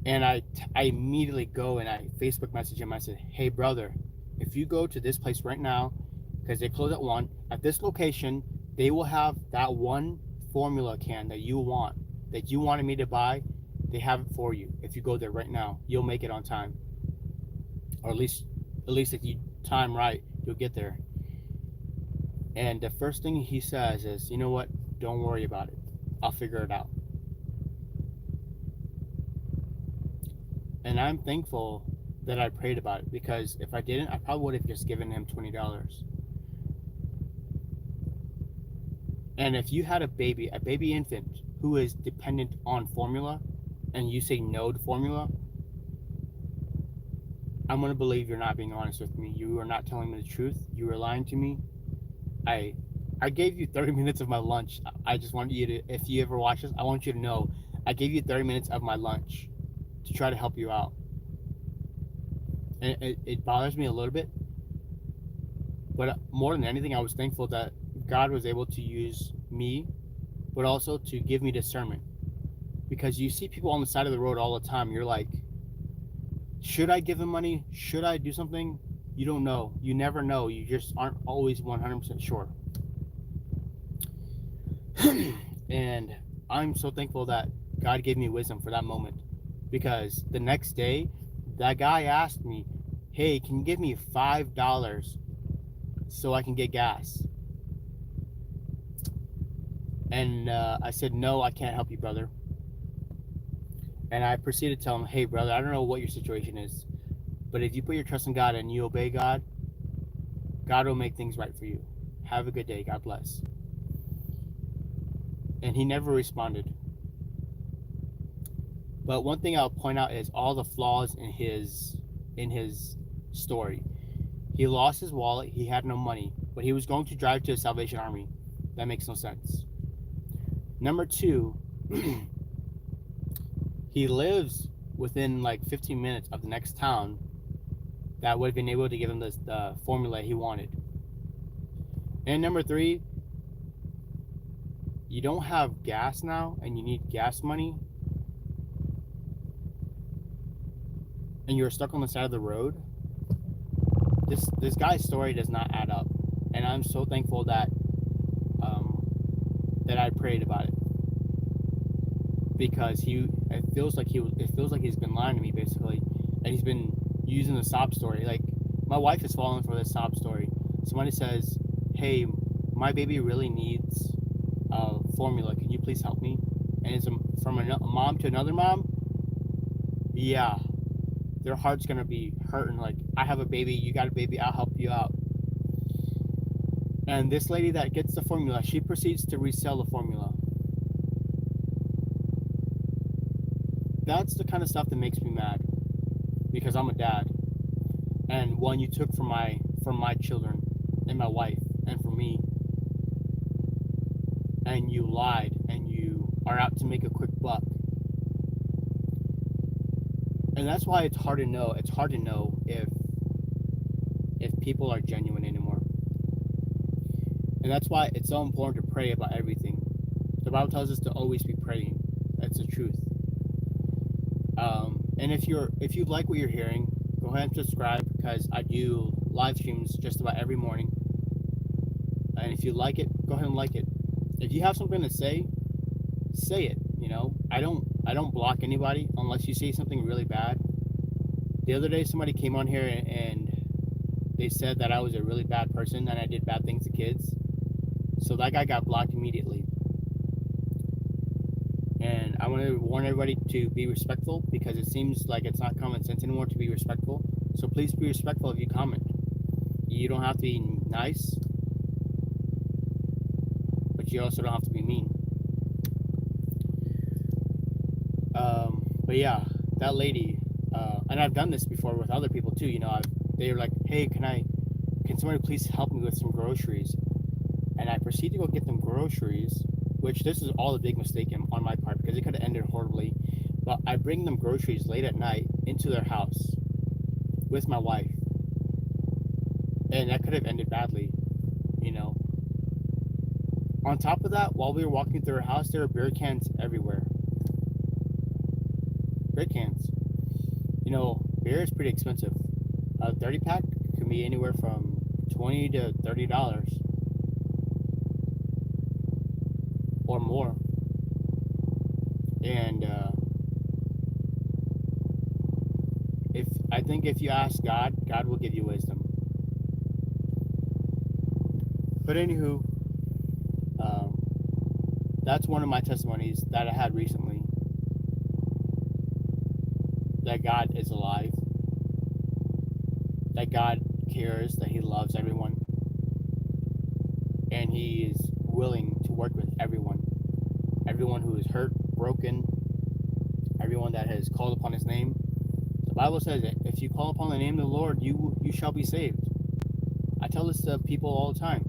And I immediately go and I Facebook message him. I said, hey brother, if you go to this place right now, because they close at 1, at this location, they will have that one formula can that you wanted me to buy. They have it for you. If you go there right now, you'll make it on time. Or at least if you time right, you'll get there. And the first thing he says is, you know what? Don't worry about it. I'll figure it out. And I'm thankful that I prayed about it, because if I didn't, I probably would have just given him $20. And if you had a baby infant who is dependent on formula, and you say no to formula, I'm going to believe you're not being honest with me. You are not telling me the truth. You are lying to me. I gave you 30 minutes of my lunch. I just want you to, if you ever watch this, I want you to know I gave you 30 minutes of my lunch to try to help you out. And it bothers me a little bit. But more than anything, I was thankful that God was able to use me, but also to give me discernment. Because you see people on the side of the road all the time. You're like, should I give them money? Should I do something? You don't know. You never know. You just aren't always 100% sure. And I'm so thankful that God gave me wisdom for that moment. Because the next day, that guy asked me, hey, can you give me $5 so I can get gas? And I said, no, I can't help you, brother. And I proceeded to tell him, hey, brother, I don't know what your situation is, but if you put your trust in God and you obey God, God will make things right for you. Have a good day. God bless. And he never responded. But one thing I'll point out is all the flaws in his story. He lost his wallet. He had no money, but he was going to drive to a Salvation Army. That makes no sense. Number 2, he lives within like 15 minutes of the next town that would have been able to give him the formula he wanted. And number 3, you don't have gas now and you need gas money, and you're stuck on the side of the road. This guy's story does not add up, and I'm so thankful that I prayed about it, because it feels like he's been lying to me basically, and he's been using the sob story. Like, my wife is falling for this sob story. Somebody says, hey, my baby really needs formula, can you please help me? And it's from a mom to another mom. Yeah, their heart's gonna be hurting. Like, I have a baby, you got a baby, I'll help you out. And this lady that gets the formula, she proceeds to resell the formula. That's the kind of stuff that makes me mad, because I'm a dad, and one you took from my children and my wife and from me, and you lied, and you are out to make a quick buck. And that's why it's hard to know. It's hard to know if people are genuine anymore. And that's why it's so important to pray about everything. The Bible tells us to always be praying. That's the truth. And if you like what you're hearing, go ahead and subscribe, because I do live streams just about every morning. And if you like it, go ahead and like it. If you have something to say it. You know, I don't block anybody unless you say something really bad. The other day, somebody came on here and they said that I was a really bad person and I did bad things to kids. So that guy got blocked immediately. And I want to warn everybody to be respectful, because it seems like it's not common sense anymore to be respectful. So please be respectful if you comment. You don't have to be nice, but you also don't have to be mean. But yeah, that lady, and I've done this before with other people too. They're like, "Hey, can somebody please help me with some groceries?" And I proceed to go get them groceries, which this is all a big mistake on my part because it could have ended horribly. But I bring them groceries late at night into their house with my wife, and that could have ended badly. You know. On top of that, while we were walking through her house, there were beer cans everywhere. Beer cans. Beer is pretty expensive. A 30 pack can be anywhere from $20 to $30 or more. And if I think if you ask God, God will give you wisdom. But anywho, um, that's one of my testimonies that I had recently. That God is alive. That God cares. That He loves everyone, and He is willing to work with everyone. Everyone who is hurt, broken, everyone that has called upon His name. The Bible says that if you call upon the name of the Lord, you shall be saved. I tell this to people all the time.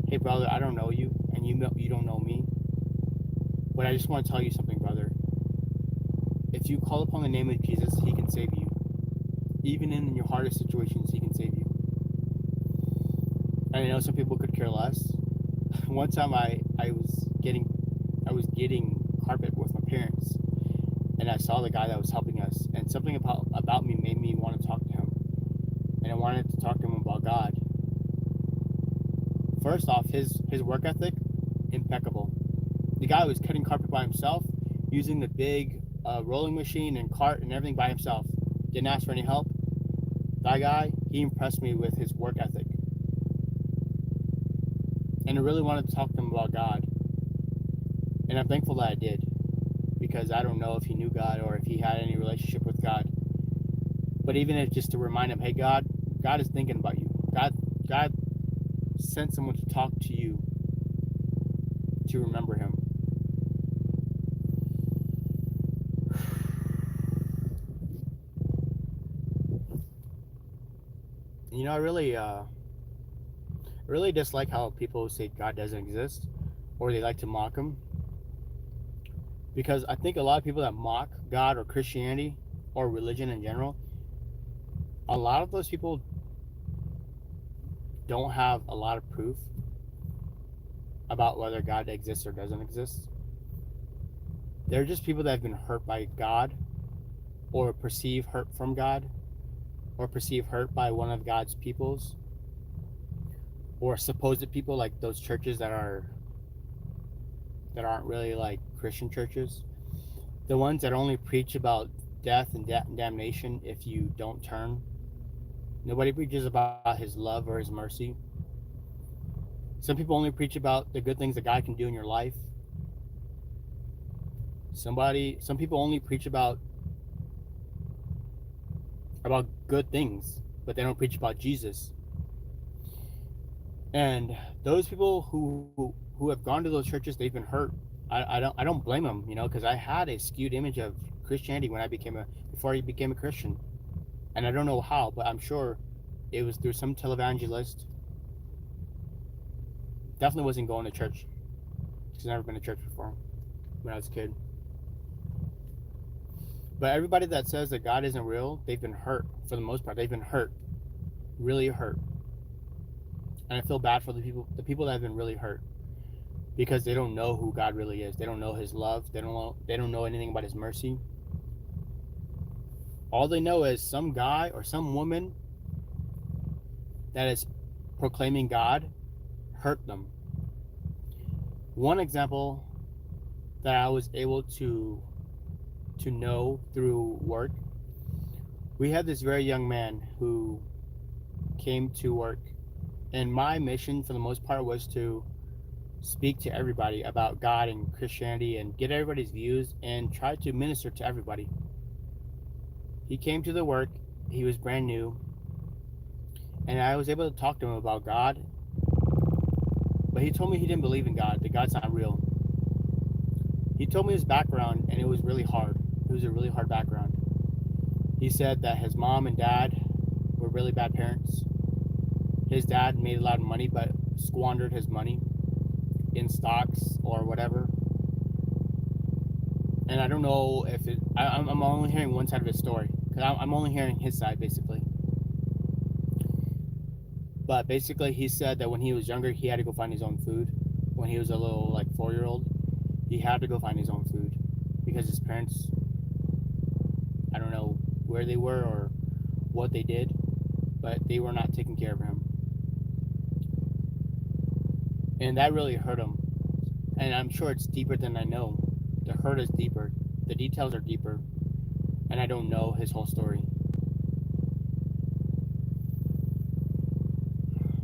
Hey, brother, I don't know you, and you don't know me, but I just want to tell you something, brother. If you call upon the name of Jesus, He can save you. Even in your hardest situations, He can save you. And I know some people could care less. One time, I was getting carpet with my parents, and I saw the guy that was helping us, and something about me made me want to talk to him, and I wanted to talk to him about God. First off, his work ethic, impeccable. The guy was cutting carpet by himself, using the big rolling machine and cart and everything by himself. Didn't ask for any help. That guy, he impressed me with his work ethic, and I really wanted to talk to him about God. And I'm thankful that I did, because I don't know if he knew God or if he had any relationship with God. But even if just to remind him, hey, God is thinking about you. God sent someone to talk to you to remember Him. I really dislike how people say God doesn't exist, or they like to mock Him, because I think a lot of people that mock God or Christianity or religion in general, a lot of those people don't have a lot of proof about whether God exists or doesn't exist. They're just people that have been hurt by God, or perceive hurt from God, or perceive hurt by one of God's peoples, or supposed people, like those churches that aren't really like Christian churches. The ones that only preach about death and damnation if you don't turn. Nobody preaches about His love or His mercy. Some people only preach about the good things that God can do in your life. Some people only preach about good things, but they don't preach about Jesus. And those people who have gone to those churches, they've been hurt. I don't blame them, because I had a skewed image of Christianity before I became a Christian, and I don't know how, but I'm sure it was through some televangelist. Definitely wasn't going to church, because I've never been to church before when I was a kid. But everybody that says that God isn't real, they've been hurt for the most part. They've been hurt, really hurt, and I feel bad for the people that have been really hurt, because they don't know who God really is. They don't know His love. They don't know anything about His mercy. All they know is some guy or some woman that is proclaiming God hurt them. One example that I was able to know through work, we had this very young man who came to work, and my mission for the most part was to speak to everybody about God and Christianity and get everybody's views and try to minister to everybody. He came to the work, he was brand new, and I was able to talk to him about God, but he told me he didn't believe in God, that God's not real. He told me his background, and it was really hard. It was a really hard background. He said that his mom and dad were really bad parents. His dad made a lot of money, but squandered his money in stocks or whatever. And I don't know if I'm only hearing one side of his story because I'm only hearing his side basically. But basically, he said that when he was younger, he had to go find his own food. When he was a little like 4 year old, he had to go find his own food because his parents, I don't know where they were or what they did, but they were not taking care of him. And that really hurt him. And I'm sure it's deeper than I know. The hurt is deeper, the details are deeper, and I don't know his whole story.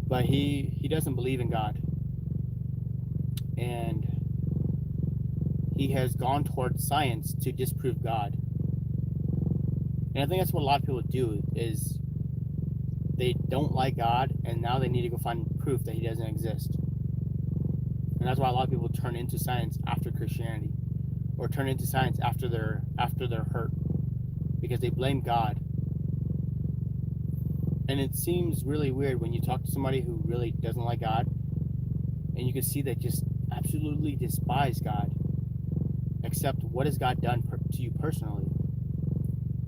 But he doesn't believe in God. And he has gone towards science to disprove God. And I think that's what a lot of people do is they don't like God and now they need to go find proof that he doesn't exist. And that's why a lot of people turn into science after Christianity or turn into science after they're hurt because they blame God. And it seems really weird when you talk to somebody who really doesn't like God and you can see they just absolutely despise God. Except what has God done to you personally?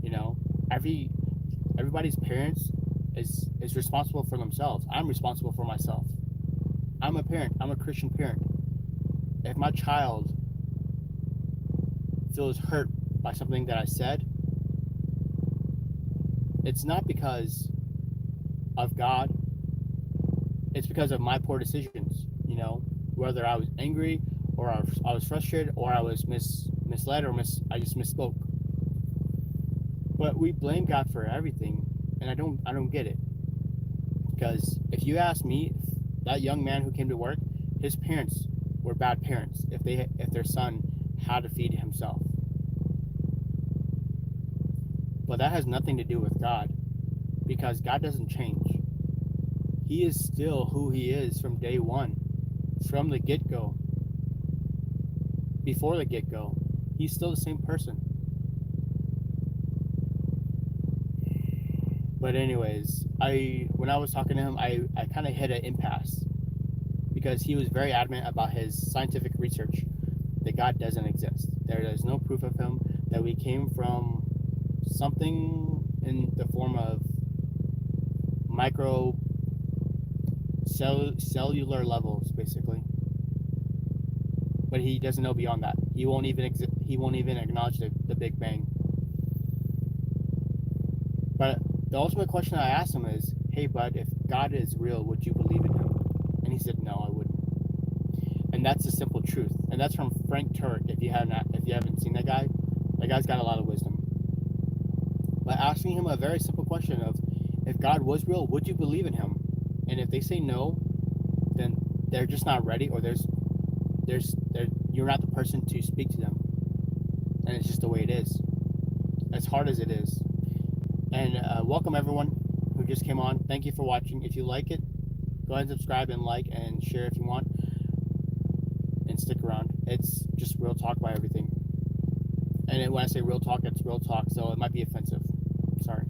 You know, everybody's parents is responsible for themselves. I'm responsible for myself. I'm a parent. I'm a Christian parent. If my child feels hurt by something that I said, it's not because of God. It's because of my poor decisions. You know, whether I was angry or I was frustrated or I was misled or I just misspoke. But we blame God for everything, and I don't get it. Because if you ask me, that young man who came to work, his parents were bad parents. If their son had to feed himself, but that has nothing to do with God, because God doesn't change. He is still who he is from day one, from the get go. Before the get go, he's still the same person. But anyways, when I was talking to him, I kind of hit an impasse because he was very adamant about his scientific research that God doesn't exist. There is no proof of him, that we came from something in the form of micro cellular levels, basically. But he doesn't know beyond that. He won't even acknowledge the Big Bang. But the ultimate question I asked him is, "Hey, bud, if God is real, would you believe in him?" And he said, "No, I wouldn't." And that's the simple truth. And that's from Frank Turek. If you haven't seen that guy's got a lot of wisdom. But asking him a very simple question of, if God was real, would you believe in him? And if they say no, then they're just not ready, or you're not the person to speak to them. And it's just the way it is. As hard as it is. And welcome everyone who just came on. Thank you for watching. If you like it, go ahead and subscribe and like and share if you want. And stick around. It's just real talk about everything. And when I say real talk, it's real talk, so it might be offensive. Sorry.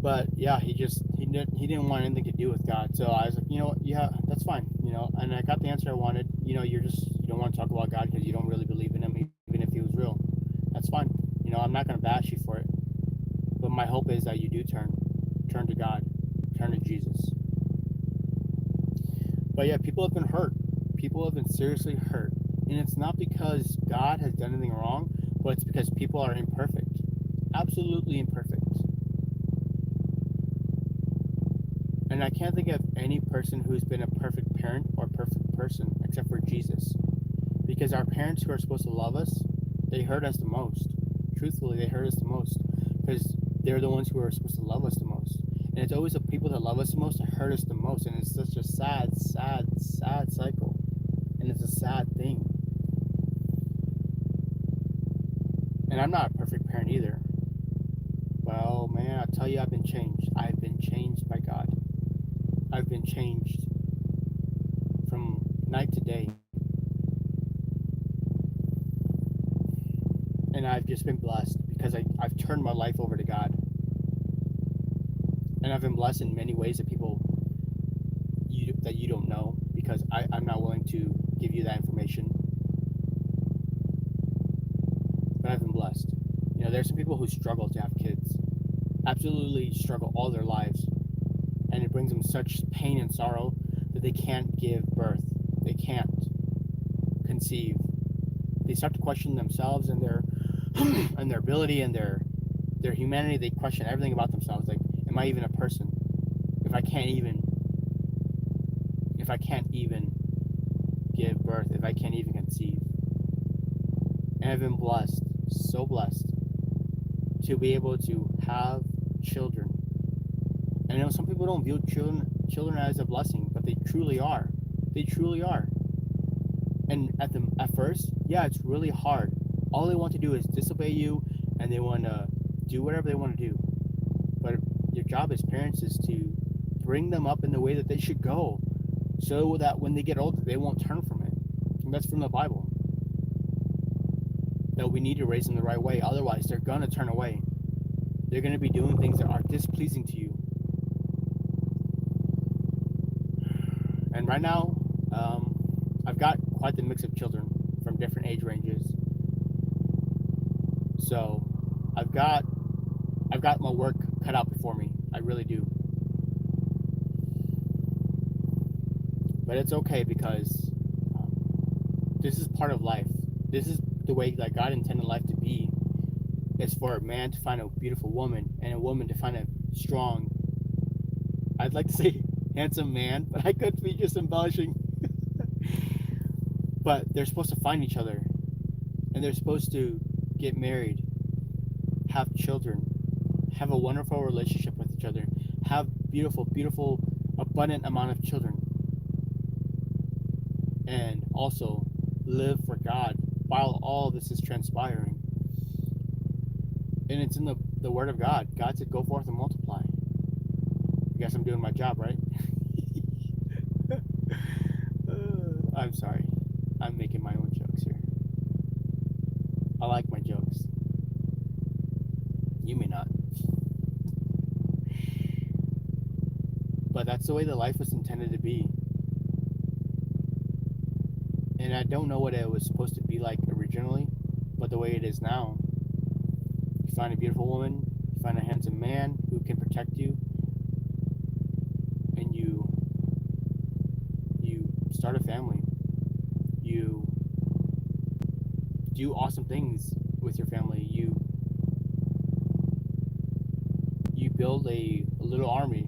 But yeah, he didn't want anything to do with God. So I was like, you know what, yeah, that's fine. You know, and I got the answer I wanted. You know, you don't want to talk about God because you don't really believe in him, even if he was real. That's fine. You know, I'm not going to bash you for it. But my hope is that you do turn to God, turn to Jesus. But yeah, people have been hurt. People have been seriously hurt. And it's not because God has done anything wrong, but it's because people are imperfect. Absolutely imperfect. And I can't think of any person who's been a perfect parent or perfect person except for Jesus. Because our parents who are supposed to love us, they hurt us the most. Truthfully, they hurt us the most. Because they're the ones who are supposed to love us the most. And it's always the people that love us the most that hurt us the most. And it's such a sad, sad, sad cycle. And it's a sad thing. And I'm not a perfect parent either. Well, man, I tell you, I've been changed. I've been changed by God. I've been changed from night to day. And I've just been blessed because I've turned my life over to God. And I've been blessed in many ways that you don't know, because I'm not willing to give you that information. But I've been blessed. There's some people who struggle to have kids, absolutely struggle all their lives, and it brings them such pain and sorrow that they can't give birth. They can't conceive. They start to question themselves and their and their ability and their humanity. They question everything about themselves. Like, am I even a person? If I can't even give birth, if I can't even conceive. And I've been blessed, so blessed, to be able to have children. And I know some people don't view children as a blessing, but they truly are. They truly are. And at first, yeah, it's really hard. All they want to do is disobey you, and they want to do whatever they want to do. But your job as parents is to bring them up in the way that they should go, so that when they get older, they won't turn from it. And that's from the Bible. That we need to raise them the right way. Otherwise, they're going to turn away. They're going to be doing things that are displeasing to you. And right now, I've got quite the mix of children from different age ranges. So I've got my work cut out before me. I really do. But it's okay, because this is part of life. This is the way that God intended life to be. Is for a man to find a beautiful woman, and a woman to find a strong, I'd like to say handsome man, but I could be just embellishing. But they're supposed to find each other, and they're supposed to get married, have children, have a wonderful relationship with each other, have beautiful, beautiful, abundant amount of children, and also live for God while all this is transpiring. And it's in the Word of God. God said, go forth and multiply. I guess I'm doing my job, right? I'm sorry. I'm making my own jokes here. I like my jokes. You may not. But that's the way the life was intended to be. And I don't know what it was supposed to be like originally, but the way it is now. You find a beautiful woman, you find a handsome man who can protect you, and you start a family. You do awesome things with your family. You build a little army.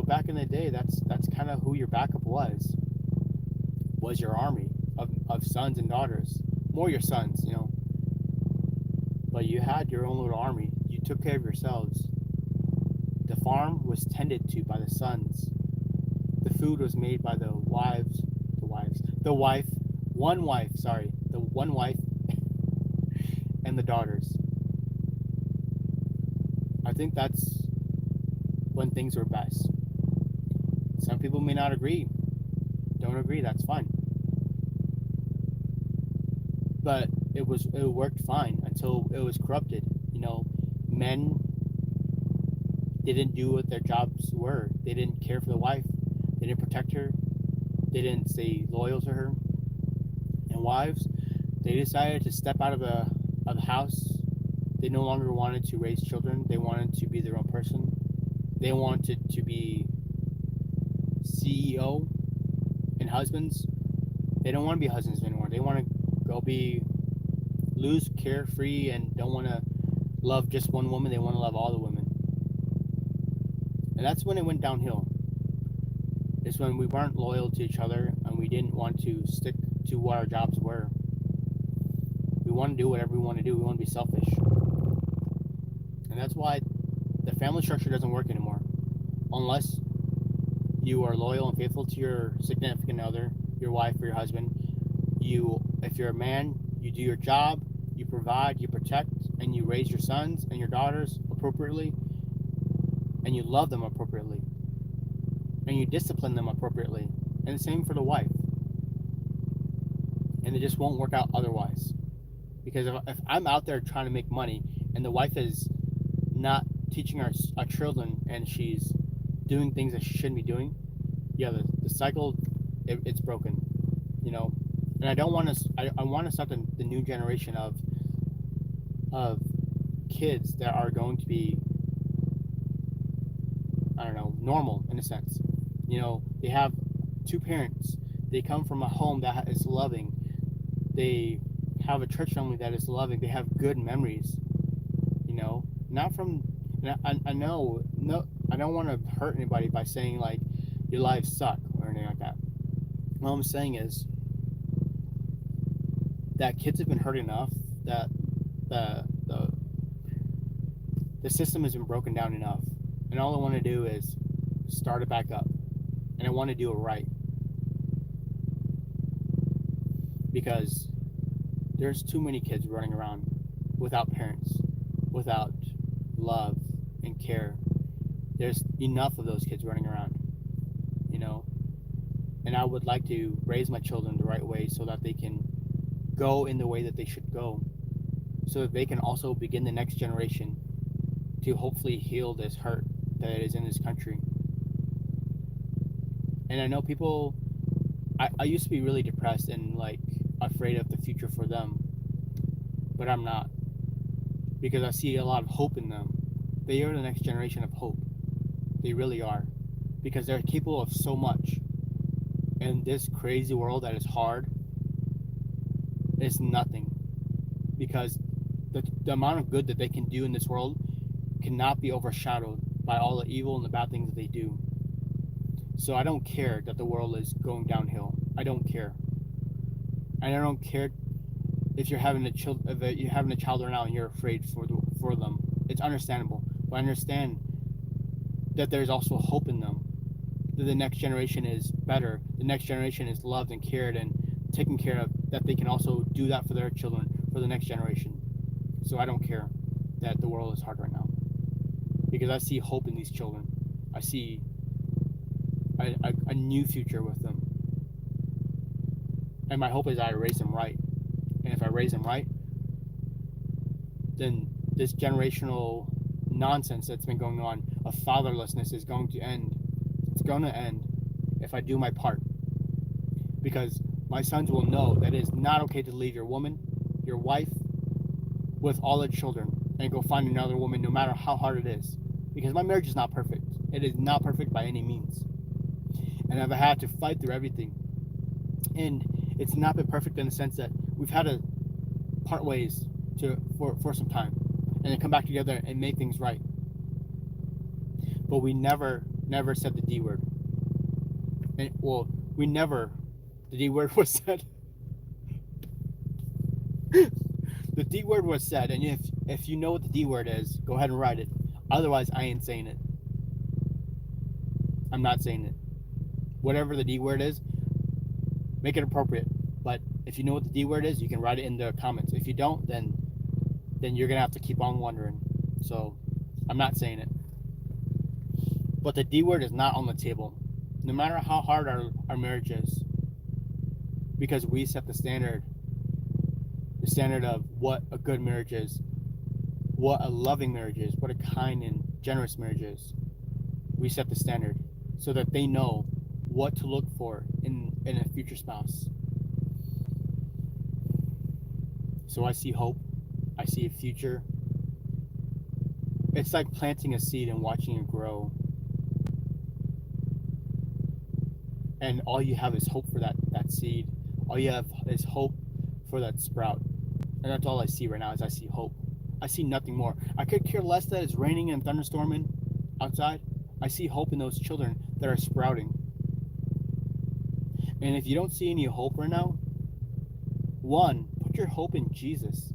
Back in the day, that's kind of who your backup was your army of sons and daughters. More your sons, but you had your own little army. You took care of yourselves. The farm was tended to by the sons. The food was made by the wife, one wife, and the daughters. I think that's when things were best. Some people may not agree. Don't agree, that's fine. But it worked fine until it was corrupted. Men didn't do what their jobs were. They didn't care for the wife. They didn't protect her. They didn't stay loyal to her. And wives, they decided to step out of the house. They no longer wanted to raise children. They wanted to be their own person. They wanted to be CEO. And husbands, they don't want to be husbands anymore. They want to go be loose, carefree, and don't want to love just one woman. They want to love all the women. And that's when it went downhill. It's when we weren't loyal to each other, and we didn't want to stick to what our jobs were. We want to do whatever we want to do. We want to be selfish. And that's why the family structure doesn't work anymore. Unless you are loyal and faithful to your significant other, your wife or your husband. If you're a man, you do your job, you provide, you protect, and you raise your sons and your daughters appropriately, and you love them appropriately, and you discipline them appropriately. And the same for the wife. And it just won't work out otherwise. Because if I'm out there trying to make money and the wife is not teaching our children and she's doing things that she shouldn't be doing, yeah, the cycle, it's broken, you know. And I don't want to. I want to start the new generation of kids that are going to be, I don't know, normal in a sense. You know, they have two parents. They come from a home that is loving. They have a church family that is loving. They have good memories. You know, not from. I know. No, I don't want to hurt anybody by saying like your lives suck or anything like that. What I'm saying is that kids have been hurt enough that the the the system has been broken down enough, and all I want to do is start it back up, and I want to do it right because there's too many kids running around without parents, without love and care. There's enough of those kids running around, you know, and I would like to raise my children the right way so that they can go in the way that they should go, so that they can also begin the next generation to hopefully heal this hurt that is in this country. And I know people, I used to be really depressed and like afraid of the future for them, but I'm not, because I see a lot of hope in them. They are the next generation of hope. They really are, because they're capable of so much. And this crazy world that is hard is nothing, because the amount of good that they can do in this world cannot be overshadowed by all the evil and the bad things that they do. So I don't care that the world is going downhill. I don't care. And I don't care if you're having a child right now and you're afraid for them. It's understandable, but I understand that there's also hope in them. That the next generation is better. The next generation is loved and cared and taken care of. That they can also do that for their children, for the next generation. So I don't care that the world is hard right now, because I see hope in these children. I see a new future with them. And my hope is I raise them right. And if I raise them right, then this generational nonsense that's been going on of fatherlessness is going to end. It's going to end if I do my part. Because my sons will know that it is not okay to leave your woman, your wife, with all the children and go find another woman, no matter how hard it is. Because my marriage is not perfect. It is not perfect by any means. And I've had to fight through everything. And it's not been perfect in the sense that we've had to part ways for some time and then come back together and make things right. But we never said the D word. And, well, the D word was said. The D word was said, and if you know what the D word is, go ahead and write it. Otherwise, I ain't saying it. I'm not saying it. Whatever the D word is, make it appropriate. But if you know what the D word is, you can write it in the comments. If you don't, then you're gonna have to keep on wondering. So I'm not saying it. But the D word is not on the table, no matter how hard our marriage is, because we set the standard of what a good marriage is, what a loving marriage is, what a kind and generous marriage is. We set the standard so that they know what to look for in a future spouse. So I see hope. I see a future. It's like planting a seed and watching it grow. And all you have is hope for that seed. All you have is hope for that sprout. And that's all I see right now is I see hope. I see nothing more. I could care less that it's raining and thunderstorming outside. I see hope in those children that are sprouting. And if you don't see any hope right now, one, put your hope in Jesus,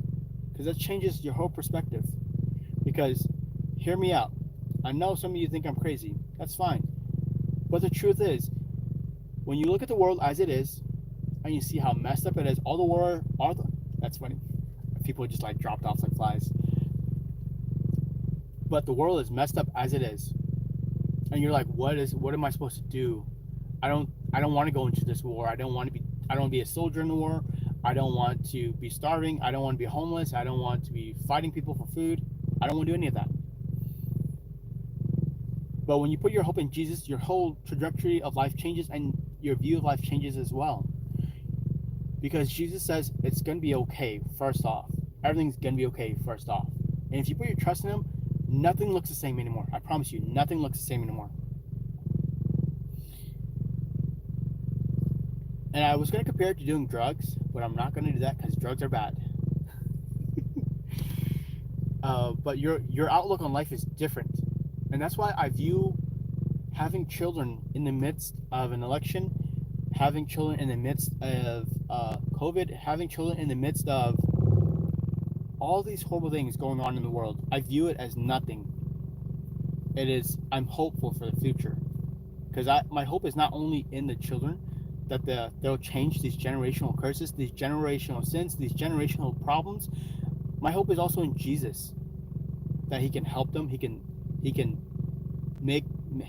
because that changes your whole perspective. Because, hear me out, I know some of you think I'm crazy. That's fine. But the truth is, when you look at the world as it is, and you see how messed up it is, that's funny. People just like dropped off like flies. But the world is messed up as it is. And you're like, what am I supposed to do? I don't want to go into this war. I don't want to be a soldier in the war. I don't want to be starving. I don't want to be homeless. I don't want to be fighting people for food. I don't want to do any of that. But when you put your hope in Jesus, your whole trajectory of life changes and your view of life changes as well. Because Jesus says it's going to be okay, first off. Everything's going to be okay, first off. And if you put your trust in Him, nothing looks the same anymore. I promise you, nothing looks the same anymore. And I was going to compare it to doing drugs, but I'm not going to do that because drugs are bad. But your outlook on life is different. And that's why I view having children in the midst of an election, having children in the midst of COVID, having children in the midst of all these horrible things going on in the world, I view it as nothing. It is, I'm hopeful for the future. Because my hope is not only in the children, that they'll change these generational curses, these generational sins, these generational problems. My hope is also in Jesus, that He can help them. He can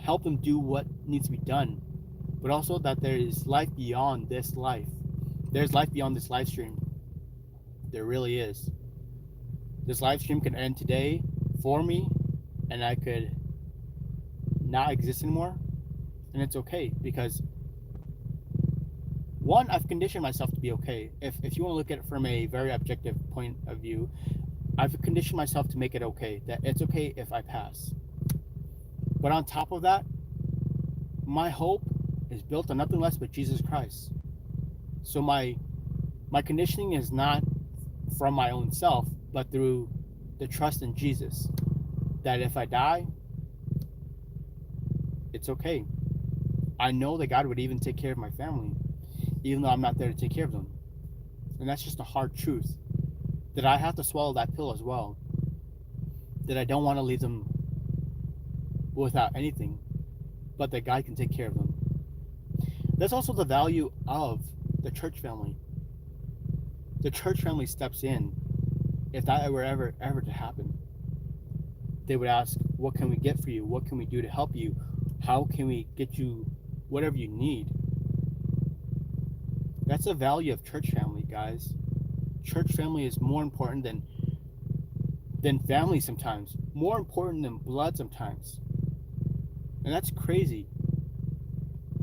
help them do what needs to be done, but also that there is life beyond this life. There's life beyond this live stream. There really is. This live stream can end today for me, and I could not exist anymore, and it's okay because one, I've conditioned myself to be okay. If you want to look at it from a very objective point of view, I've conditioned myself to make it okay, that it's okay if I pass. But on top of that, my hope is built on nothing less but Jesus Christ. So my conditioning is not from my own self, but through the trust in Jesus. That if I die, it's okay. I know that God would even take care of my family, even though I'm not there to take care of them. And that's just a hard truth. That I have to swallow that pill as well. That I don't want to leave them without anything, but that God can take care of them. That's also the value of the church family. The church family steps in if that were ever to happen. They would ask, what can we get for you? What can we do to help you? How can we get you whatever you need? That's the value of church family, guys. Church family is more important than family sometimes. More important than blood sometimes. And that's crazy.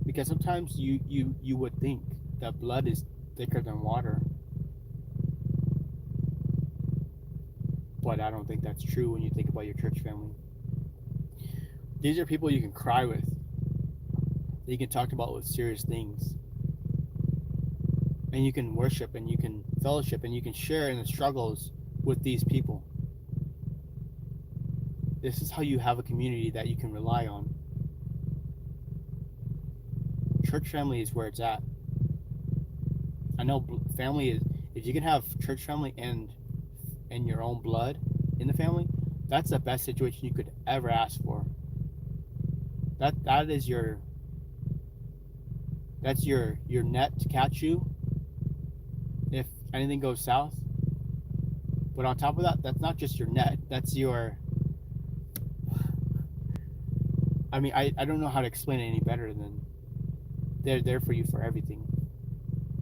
Because sometimes you would think that blood is thicker than water. But I don't think that's true when you think about your church family. These are people you can cry with. That you can talk about with serious things. And you can worship and you can fellowship and you can share in the struggles with these people. This is how you have a community that you can rely on. Church family is where it's at. I know family is, if you can have church family and your own blood in the family, that's the best situation you could ever ask for. That's your net to catch you if anything goes south. But on top of that, that's not just your net, that's your, I mean, I don't know how to explain it any better than they're there for you for everything.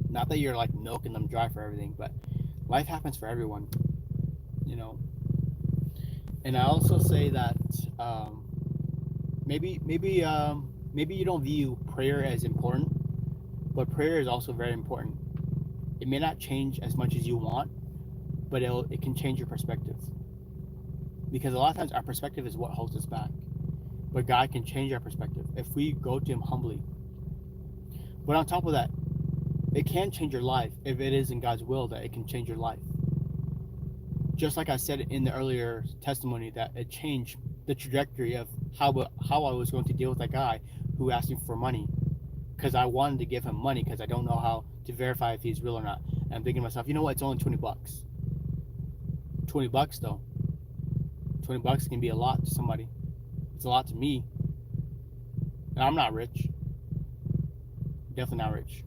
Not that you're like milking them dry for everything, but life happens for everyone, you know. And I also say that maybe you don't view prayer as important, but prayer is also very important. It may not change as much as you want, but it can change your perspective. Because a lot of times our perspective is what holds us back. But God can change our perspective if we go to Him humbly. But on top of that, it can change your life if it is in God's will that it can change your life. Just like I said in the earlier testimony, that it changed the trajectory of how I was going to deal with that guy who asked me for money. Because I wanted to give him money because I don't know how to verify if he's real or not. And I'm thinking to myself, you know what, it's only 20 bucks. 20 bucks though. 20 bucks can be a lot to somebody. It's a lot to me. And I'm not rich. Definitely not rich.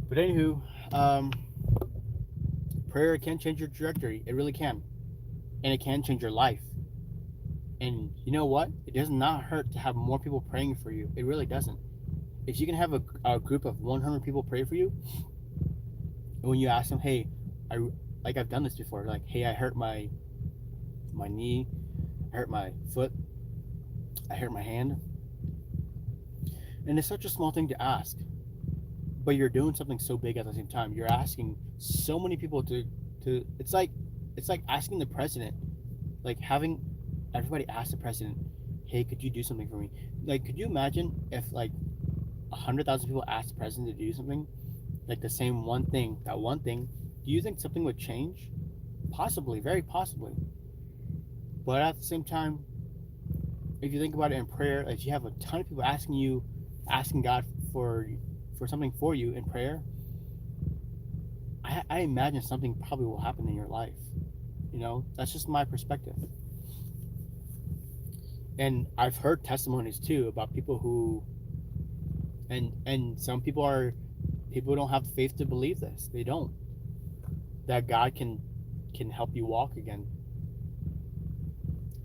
But anywho, prayer can change your trajectory. It really can. And it can change your life. And you know what? It does not hurt to have more people praying for you. It really doesn't. If you can have a group of 100 people pray for you, And when you ask them, hey, I like I've done this before, like, hey, I hurt my knee, I hurt my foot, I hurt my hand, and it's such a small thing to ask, but you're doing something so big at the same time. You're asking so many people to. It's like asking the president, like having everybody ask the president, hey, could you do something for me? Like, could you imagine if like 100,000 people asked the president to do something, like the same one thing, that one thing? Do you think something would change? Possibly, very possibly. But at the same time, if you think about it in prayer, if you have a ton of people asking God for something for you in prayer, I imagine something probably will happen in your life. You know, that's just my perspective. And I've heard testimonies too about people who, and some people don't have the faith to believe this. They don't. That God can help you walk again.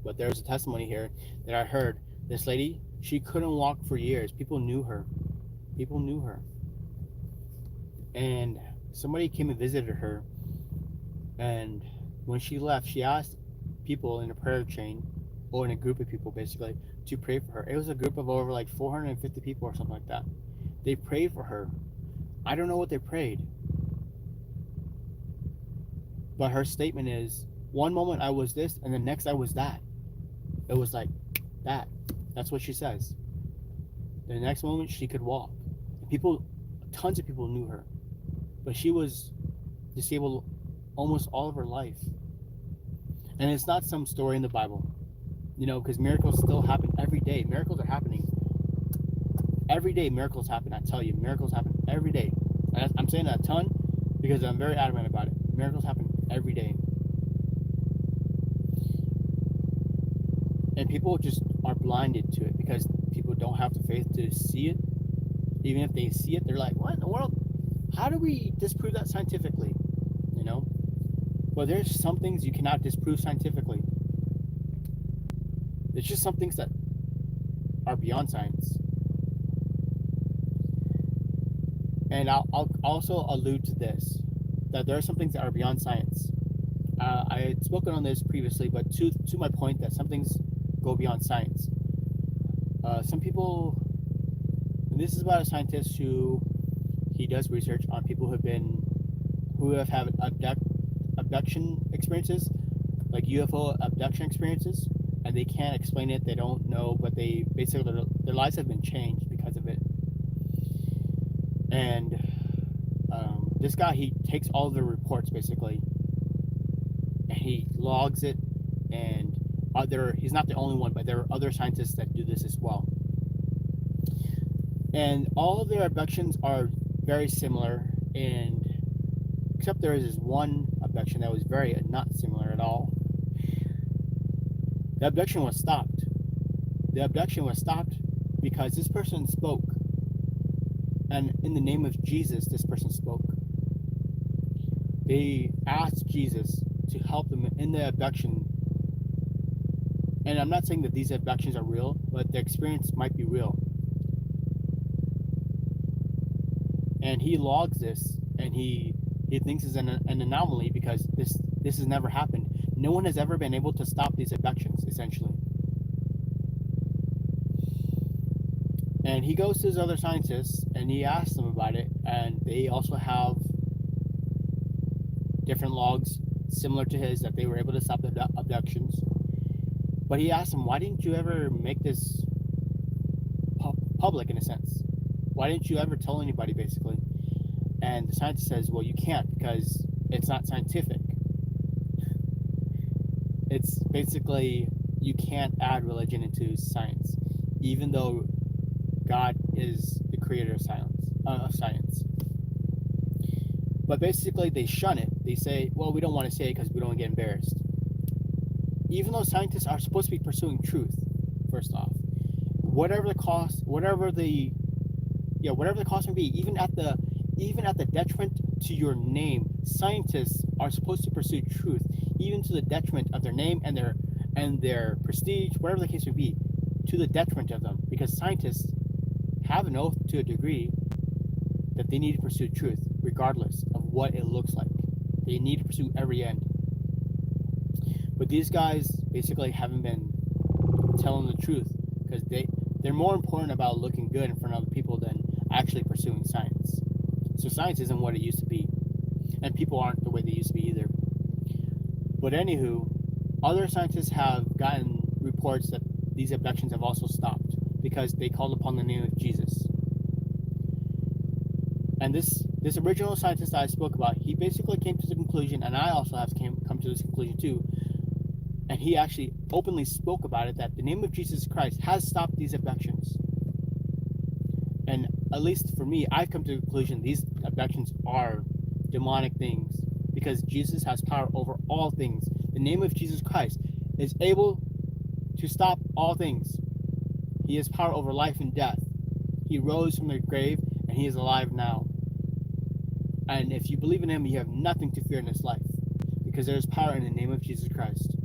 But there's a testimony here that I heard. This lady, she couldn't walk for years. People knew her. People knew her. And somebody came and visited her, and when she left, she asked people in a prayer chain, or in a group of people basically, to pray for her. It was a group of over like 450 people or something like that. They prayed for her. I don't know what they prayed, but her statement is, one moment I was this, and the next I was that. It was like that. That's what she says. The next moment she could walk. People, tons of people knew her, but she was disabled almost all of her life. And it's not some story in the Bible, you know, because miracles still happen every day. Miracles are happening every day. Miracles happen. I tell you, miracles happen every day. And I'm saying that a ton because I'm very adamant about it. Miracles happen every day. And people just are blinded to it because people don't have the faith to see it. Even if they see it, they're like, what in the world? How do we disprove that scientifically? You know? But there's some things you cannot disprove scientifically. There's just some things that are beyond science. And I'll also allude to this, that there are some things that are beyond science. I had spoken on this previously, but to my point that some things go beyond science. Some people, and this is about a scientist who he does research on people who have had abduction experiences, like UFO abduction experiences, and they can't explain it. They don't know, but they basically their lives have been changed because of it. And this guy, he takes all of the reports basically, and he logs it. And he's not the only one, but there are other scientists that do this as well. And all of their abductions are very similar, and except there is this one abduction that was very not similar at all. The abduction was stopped. The abduction was stopped because this person spoke, and in the name of Jesus, this person spoke. They asked Jesus to help them in the abduction. And I'm not saying that these abductions are real, but the experience might be real. And he logs this, and he thinks it's an anomaly because this has never happened. No one has ever been able to stop these abductions, essentially. And he goes to his other scientists, and he asks them about it, and they also have different logs similar to his that they were able to stop the abductions. But he asked them, why didn't you ever make this public in a sense? Why didn't you ever tell anybody, basically? And the scientist says, well, you can't because it's not scientific. It's basically, you can't add religion into science, even though God is the creator of science. But basically, they shun it. They say, well, we don't want to say it because we don't want to get embarrassed. Even though scientists are supposed to be pursuing truth, first off, whatever the cost may be, even at the detriment to your name, scientists are supposed to pursue truth, even to the detriment of their name and their prestige, whatever the case may be, to the detriment of them, because scientists have an oath to a degree that they need to pursue truth, regardless of what it looks like. They need to pursue every end. But these guys basically haven't been telling the truth because they're more important about looking good in front of other people than actually pursuing science. So science isn't what it used to be, and people aren't the way they used to be either. But anywho, other scientists have gotten reports that these abductions have also stopped because they called upon the name of Jesus. And this original scientist that I spoke about, he basically came to the conclusion, and I also have come to this conclusion too, and he actually openly spoke about it, that the name of Jesus Christ has stopped these abductions. And at least for me, I've come to the conclusion these abductions are demonic things because Jesus has power over all things. The name of Jesus Christ is able to stop all things. He has power over life and death. He rose from the grave and he is alive now. And if you believe in him, you have nothing to fear in this life because there is power in the name of Jesus Christ.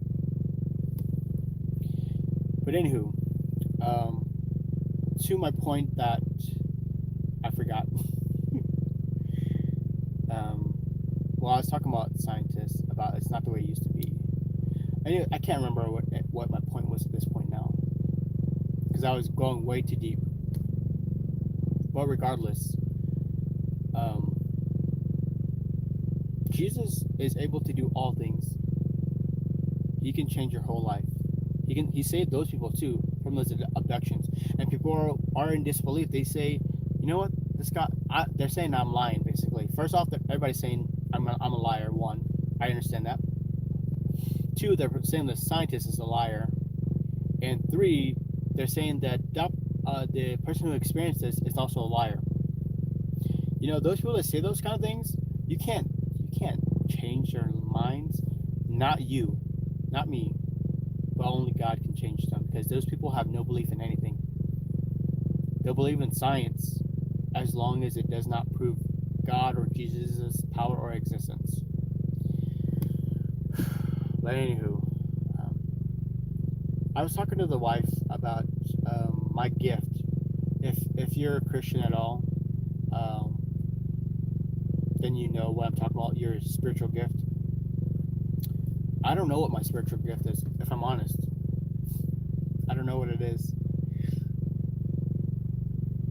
But anywho, to my point that I forgot. Well, I was talking about scientists, about it's not the way it used to be. I can't remember what my point was at this point now, because I was going way too deep. But regardless, Jesus is able to do all things. He can change your whole life. He saved those people too from those abductions. And people are in disbelief. They say, you know what, this guy. They're saying I'm lying. Basically, first off, everybody's saying I'm a liar. One, I understand that. Two, they're saying the scientist is a liar. And three, they're saying that the person who experienced this is also a liar. You know, those people that say those kind of things, you can't change their minds. Not you, not me, but only God can change them, because those people have no belief in anything. They'll believe in science as long as it does not prove God or Jesus' power or existence. But anywho, I was talking to the wife about my gift. If you're a Christian at all, then you know what I'm talking about. Your spiritual gift. I don't know what my spiritual gift is, if I'm honest. I don't know what it is.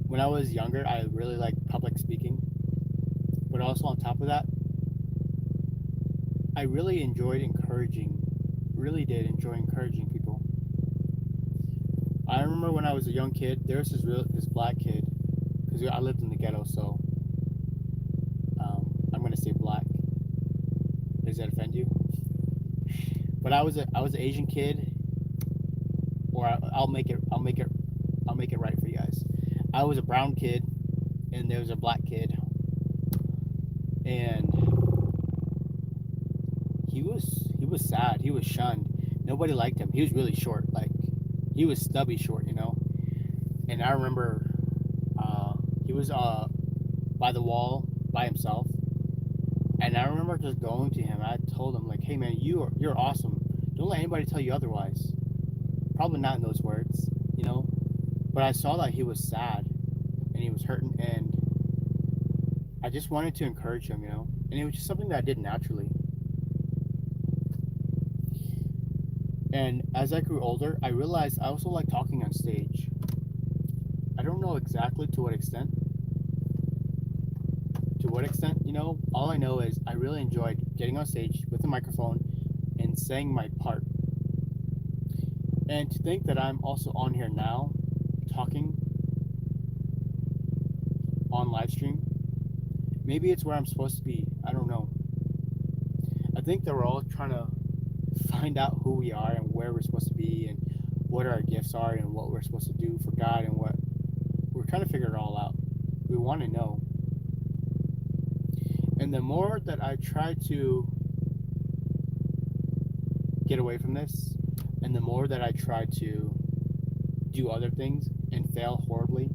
When I was younger, I really liked public speaking, but also on top of that, I really enjoyed encouraging. Really did enjoy encouraging people. I remember when I was a young kid, there was this black kid, because I lived in the ghetto, so I'm gonna say black. Does that offend you? But I was an Asian kid, or I'll make it right for you guys. I was a brown kid, and there was a black kid, and he was sad. He was shunned. Nobody liked him. He was really short. Like, he was stubby short, you know. And I remember he was by the wall by himself, and I remember just going to him. I told him, like, "Hey man, you're awesome. Don't let anybody tell you otherwise." Probably not in those words, you know. But I saw that he was sad and he was hurting, and I just wanted to encourage him, you know. And it was just something that I did naturally. And as I grew older, I realized I also like talking on stage. I don't know exactly to what extent. You know, all I know is I really enjoyed getting on stage with a microphone and saying my part. And to think that I'm also on here now, talking on live stream, maybe it's where I'm supposed to be. I don't know. I think that we're all trying to find out who we are and where we're supposed to be and what our gifts are and what we're supposed to do for God, and what we're trying to figure it all out. We want to know. And the more that I try to get away from this, and the more that I try to do other things and fail horribly,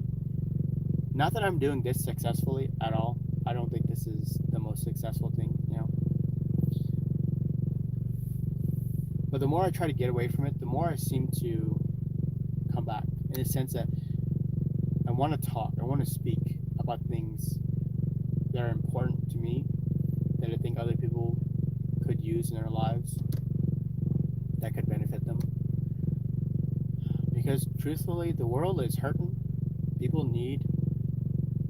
not that I'm doing this successfully at all. I don't think this is the most successful thing, you know. But the more I try to get away from it, the more I seem to come back, in the sense that I want to talk, I want to speak about things that are important to me, use in their lives that could benefit them. Because truthfully, the world is hurting. People need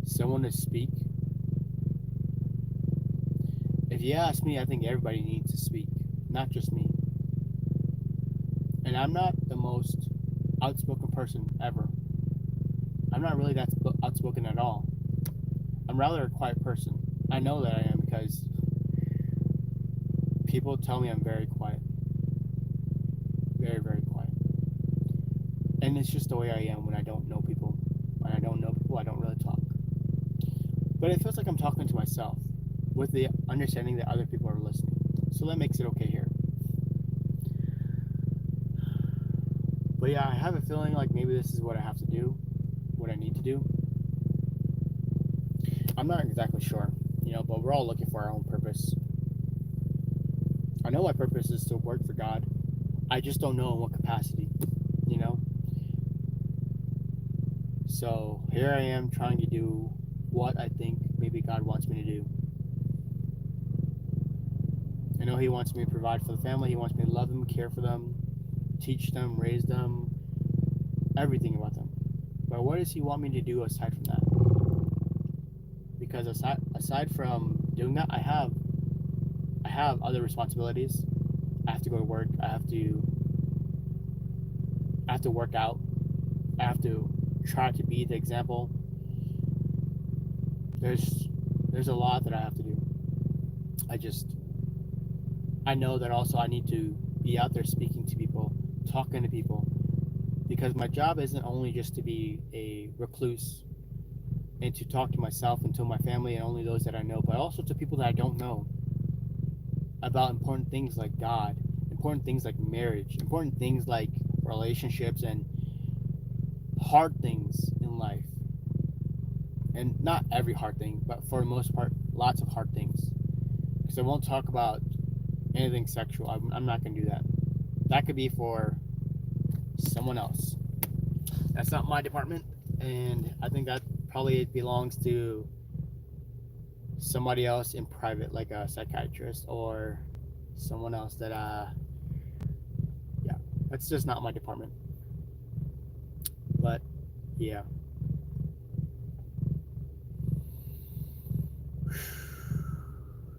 someone to speak. If you ask me, I think everybody needs to speak, not just me. And I'm not the most outspoken person ever. I'm not really that outspoken at all. I'm rather a quiet person. I know that I am because people tell me I'm very quiet. Very, very quiet. And it's just the way I am when I don't know people. When I don't know people, I don't really talk. But it feels like I'm talking to myself with the understanding that other people are listening. So that makes it okay here. But yeah, I have a feeling like maybe this is what I have to do, what I need to do. I'm not exactly sure, but we're all looking for our own purpose. I know my purpose is to work for God. I just don't know in what capacity, you know? So here I am trying to do what I think maybe God wants me to do. I know He wants me to provide for the family. He wants me to love them, care for them, teach them, raise them, everything about them. But what does He want me to do aside from that? Because aside from doing that, I have other responsibilities. I have to go to work. I have to work out. I have to try to be the example. There's a lot that I have to do. I know that also I need to be out there speaking to people, talking to people, because my job isn't only just to be a recluse and to talk to myself and to my family and only those that I know, but also to people that I don't know about important things like God, important things like marriage, important things like relationships and hard things in life. And not every hard thing, but for the most part, lots of hard things. Because I won't talk about anything sexual. I'm not going to do that. That could be for someone else. That's not my department, and I think that probably belongs to somebody else in private, like a psychiatrist or someone else that yeah, that's just not my department. But yeah,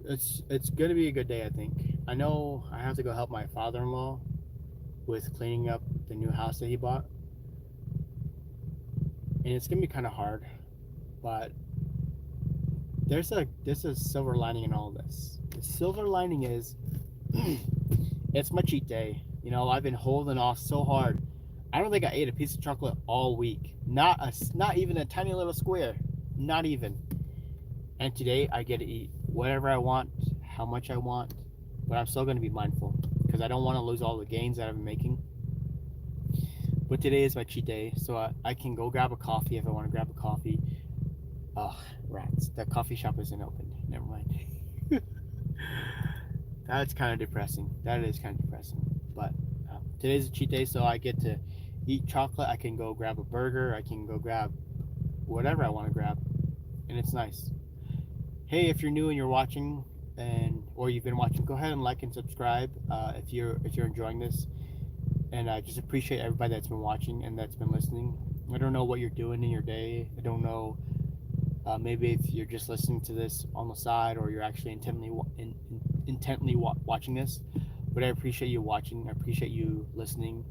it's gonna be a good day. I think. I know I have to go help my father-in-law with cleaning up the new house that he bought, and it's gonna be kind of hard, but there's a silver lining in all this. The silver lining is it's my cheat day. I've been holding off so hard. I don't think I ate a piece of chocolate all week. Not even a tiny little square. Not even. And today I get to eat whatever I want, how much I want, but I'm still going to be mindful because I don't want to lose all the gains that I've been making. But today is my cheat day, so I can go grab a coffee if I want to grab a coffee. Oh, rats. The coffee shop isn't open. Never mind. That's kind of depressing. That is kind of depressing. But today's a cheat day, so I get to eat chocolate. I can go grab a burger. I can go grab whatever I want to grab, and it's nice. Hey, if you're new and you're watching, or you've been watching, go ahead and like and subscribe if you're enjoying this. And I just appreciate everybody that's been watching and that's been listening. I don't know what you're doing in your day. I don't know. Maybe if you're just listening to this on the side, or you're actually intently watching this, but I appreciate you watching. I appreciate you listening,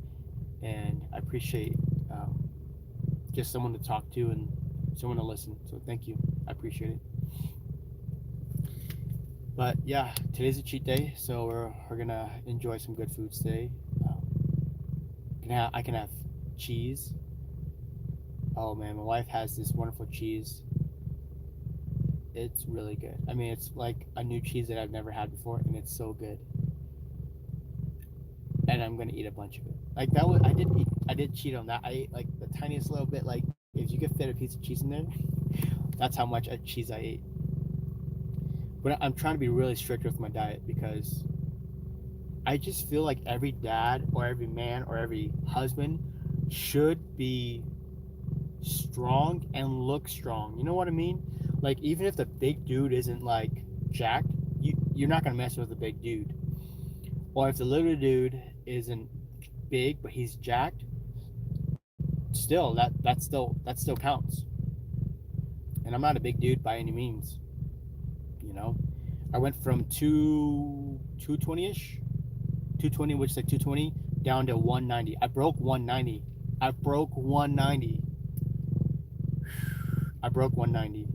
and I appreciate just someone to talk to and someone to listen. So thank you. I appreciate it. But yeah, today's a cheat day, so we're gonna enjoy some good foods today. I can have cheese. Oh man, my wife has this wonderful cheese. It's really good. I mean, it's like a new cheese that I've never had before, and it's so good. And I'm gonna eat a bunch of it. Like that was I did cheat on that. I ate like the tiniest little bit. Like if you could fit a piece of cheese in there, that's how much cheese I ate. But I'm trying to be really strict with my diet because I just feel like every dad or every man or every husband should be strong and look strong. You know what I mean? Like even if the big dude isn't like jacked, you're not gonna mess with the big dude. Or if the little dude isn't big but he's jacked, still that still counts. And I'm not a big dude by any means, you know. I went from 220 ish, 220, which is like 220, down to 190. I broke 190. I broke 190. I broke 190.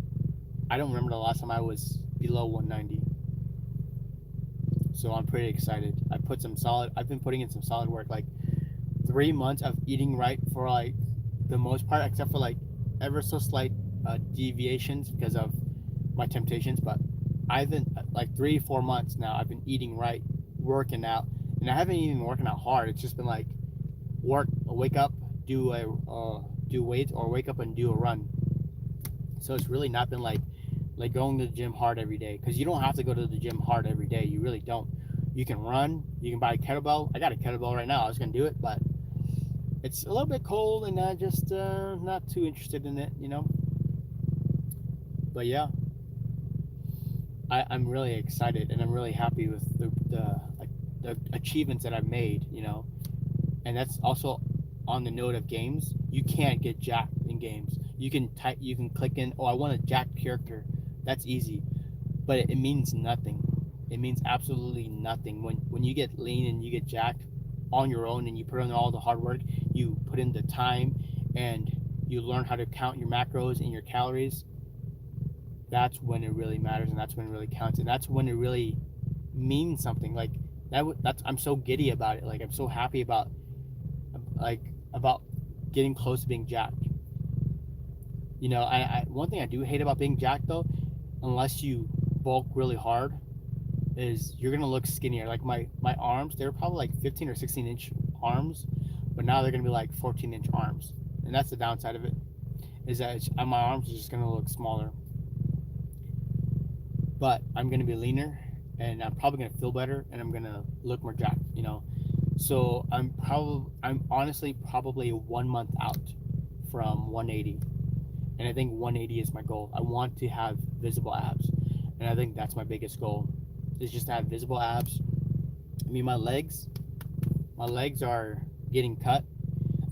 I don't remember the last time I was below 190. So I'm pretty excited. I've been putting in some solid work. Like 3 months of eating right for like the most part, except for like ever so slight deviations because of my temptations. But I've been like 3 4 months now. I've been eating right, working out, and I haven't even been working out hard. It's just been like wake up, do weights, or wake up and do a run. So it's really not been like going to the gym hard every day, because you don't have to go to the gym hard every day. You really don't. You can run. You can buy a kettlebell. I got a kettlebell right now. I was gonna do it, but it's a little bit cold, and I just not too interested in it. But yeah, I'm really excited, and I'm really happy with the achievements that I've made. And that's also on the note of games. You can't get jacked in games. You can click in, oh, I want a jacked character. That's easy, but it means nothing. It means absolutely nothing when you get lean and you get jacked on your own, and you put in all the hard work, you put in the time, and you learn how to count your macros and your calories. That's when it really matters, and that's when it really counts, and that's when it really means something. Like that's I'm so giddy about it. Like I'm so happy like about getting close to being jacked. I one thing I do hate about being jacked though, unless you bulk really hard, is you're gonna look skinnier. Like my arms, they were probably like 15 or 16-inch arms, but now they're gonna be like 14-inch arms, and that's the downside of it. Is that my arms are just gonna look smaller, but I'm gonna be leaner, and I'm probably gonna feel better, and I'm gonna look more jacked. So I'm honestly probably 1 month out from 180, and I think 180 is my goal. I want to have visible abs, and I think that's my biggest goal, is just to have visible abs. I mean, my legs are getting cut.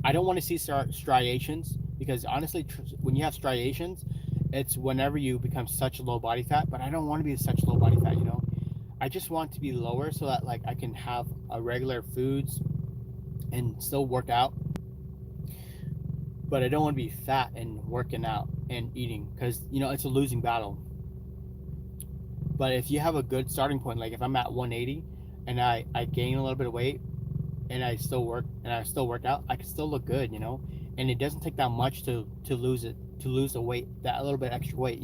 I don't want to see striations, because honestly, when you have striations, it's whenever you become such low body fat. But I don't want to be such low body fat. I just want to be lower so that like I can have a regular foods and still work out. But I don't want to be fat and working out and eating, because it's a losing battle. But if you have a good starting point, like if I'm at 180 and I gain a little bit of weight, and I still work out, I can still look good. And it doesn't take that much to lose the weight, that little bit extra weight.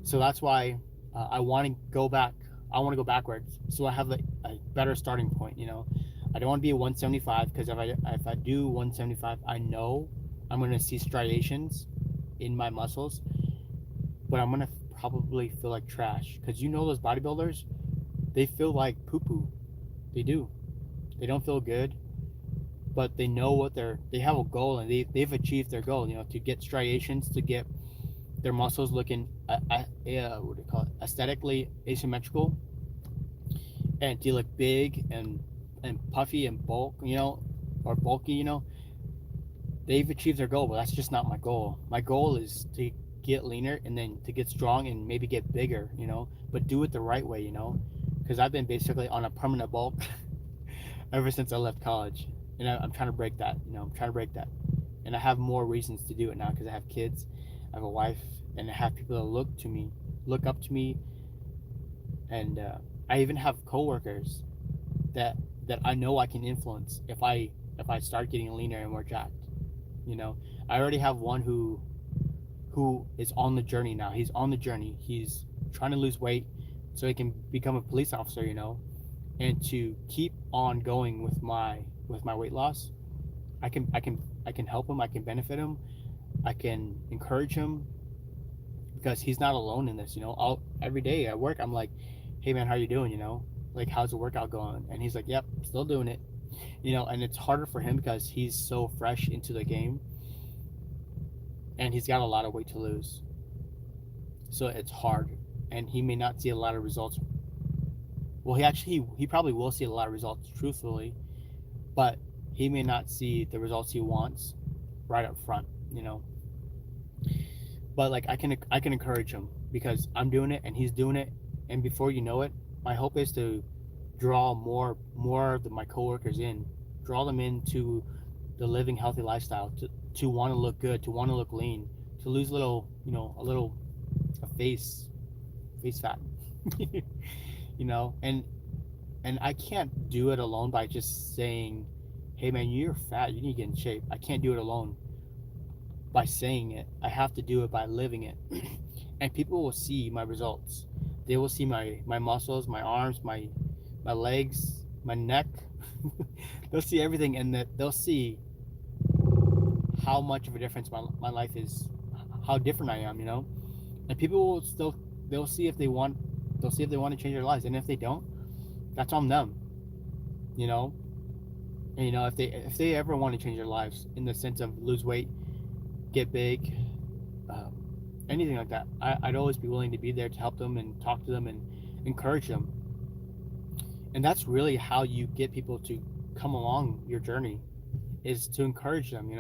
So that's why I want to go back. I want to go backwards, so I have a better starting point. I don't want to be a 175, because if I do 175, I know I'm going to see striations in my muscles, but I'm going to probably feel like trash, because those bodybuilders, they feel like poo poo. They do. They don't feel good, but they know they have a goal, and they've achieved their goal. To get striations, to get their muscles looking what do you call it, aesthetically asymmetrical, and to look big and puffy and or bulky. They've achieved their goal, but that's just not my goal. My goal is to get leaner, and then to get strong, and maybe get bigger. But do it the right way. Because I've been basically on a permanent bulk ever since I left college, and I'm trying to break that. I'm trying to break that, and I have more reasons to do it now, because I have kids, I have a wife, and I have people that look up to me, and I even have coworkers that I know I can influence if I start getting leaner and more jacked. I already have one who is on the journey now. He's on the journey. He's trying to lose weight so he can become a police officer. And to keep on going with my weight loss, I can help him. I can benefit him. I can encourage him, because he's not alone in this. Every day at work, I'm like, hey man, how you doing? Like, how's the workout going? And he's like, yep, still doing it. And it's harder for him because he's so fresh into the game, and he's got a lot of weight to lose. So it's hard, and he may not see a lot of results Well, he probably will see a lot of results, truthfully, but he may not see the results he wants right up front, you know. But like I can encourage him because I'm doing it and he's doing it, and before you know it, my hope is to draw more of my coworkers in, draw them into the living healthy lifestyle, to want to look good, to want to look lean, to lose a little, a little a face fat, and I can't do it alone by just saying, hey man, you're fat, you need to get in shape. I can't do it alone by saying it. I have to do it by living it. And people will see my results. They will see my muscles, my arms, my legs, my neck. They'll see everything, and that they'll see how much of a difference my life is, how different I am, And people will still they'll see if they want to change their lives, and if they don't, that's on them, you know. And if they ever want to change their lives in the sense of lose weight, get big, um, anything like that, I'd always be willing to be there to help them and talk to them and encourage them. And that's really how you get people to come along your journey, is to encourage them,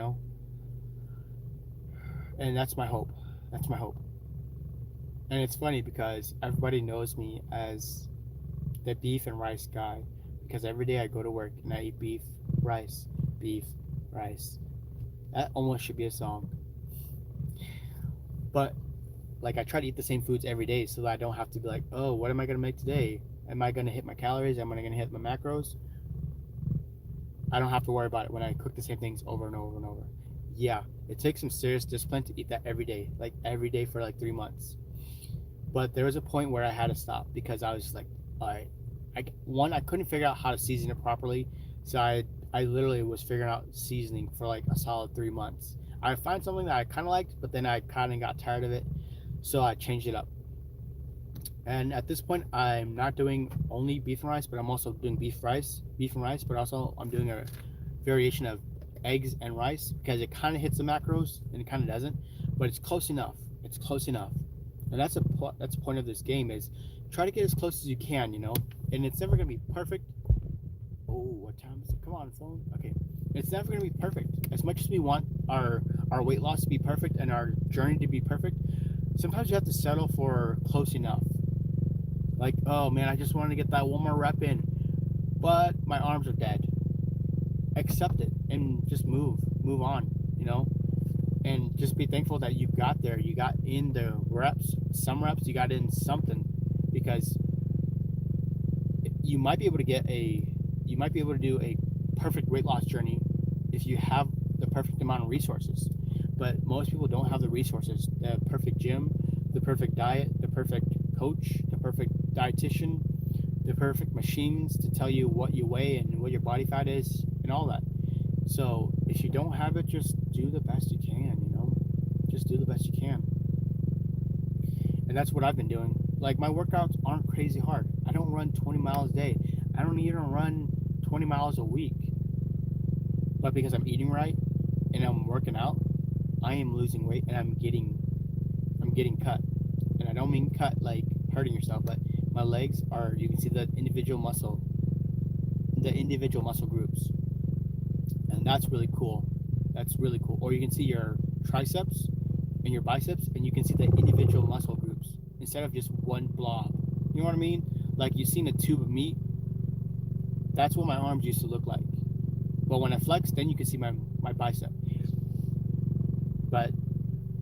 And that's my hope. That's my hope. And it's funny because everybody knows me as the beef and rice guy, because every day I go to work and I eat rice, beef, rice. That almost should be a song. But like I try to eat the same foods every day so that I don't have to be like, oh, what am I gonna make today? Am I gonna hit my calories? Am I gonna hit my macros? I don't have to worry about it when I cook the same things over and over and over. Yeah, it takes some serious discipline to eat that every day, like every day for like 3 months. But there was a point where I had to stop because I was just like, all right, I couldn't figure out how to season it properly, so I literally was figuring out seasoning for like a solid 3 months. I found something that I kind of liked, but then I kind of got tired of it, so I changed it up. And at this point, I'm not doing only beef and rice, but I'm also doing beef and rice, but also I'm doing a variation of eggs and rice because it kind of hits the macros and it kind of doesn't, but it's close enough. It's close enough, and that's the point of this game, is try to get as close as you can, And it's never gonna be perfect. Oh, what time is it? Come on, phone. Okay, it's never gonna be perfect. As much as we want our weight loss to be perfect and our journey to be perfect, sometimes you have to settle for close enough. Like, oh man, I just wanted to get that one more rep in, but my arms are dead. Accept it and just move on, and just be thankful that you got there. You got in the reps, some reps, you got in something, because you might be able to do a perfect weight loss journey if you have the perfect amount of resources. But most people don't have the resources, the perfect gym, the perfect diet, the perfect coach, the perfect dietitian, the perfect machines to tell you what you weigh and what your body fat is and all that. So if you don't have it, just do the best you can, Just do the best you can. And that's what I've been doing. Like, my workouts aren't crazy hard. I don't run 20 miles a day. I don't even run 20 miles a week. But because I'm eating right and I'm working out, I am losing weight and I'm getting cut. And I don't mean cut like hurting yourself, but my legs are, you can see the individual muscle groups. And that's really cool. That's really cool. Or you can see your triceps and your biceps, and you can see the individual muscle groups instead of just one blob. You know what I mean? Like, you've seen a tube of meat. That's what my arms used to look like. But when I flex, then you can see my bicep. But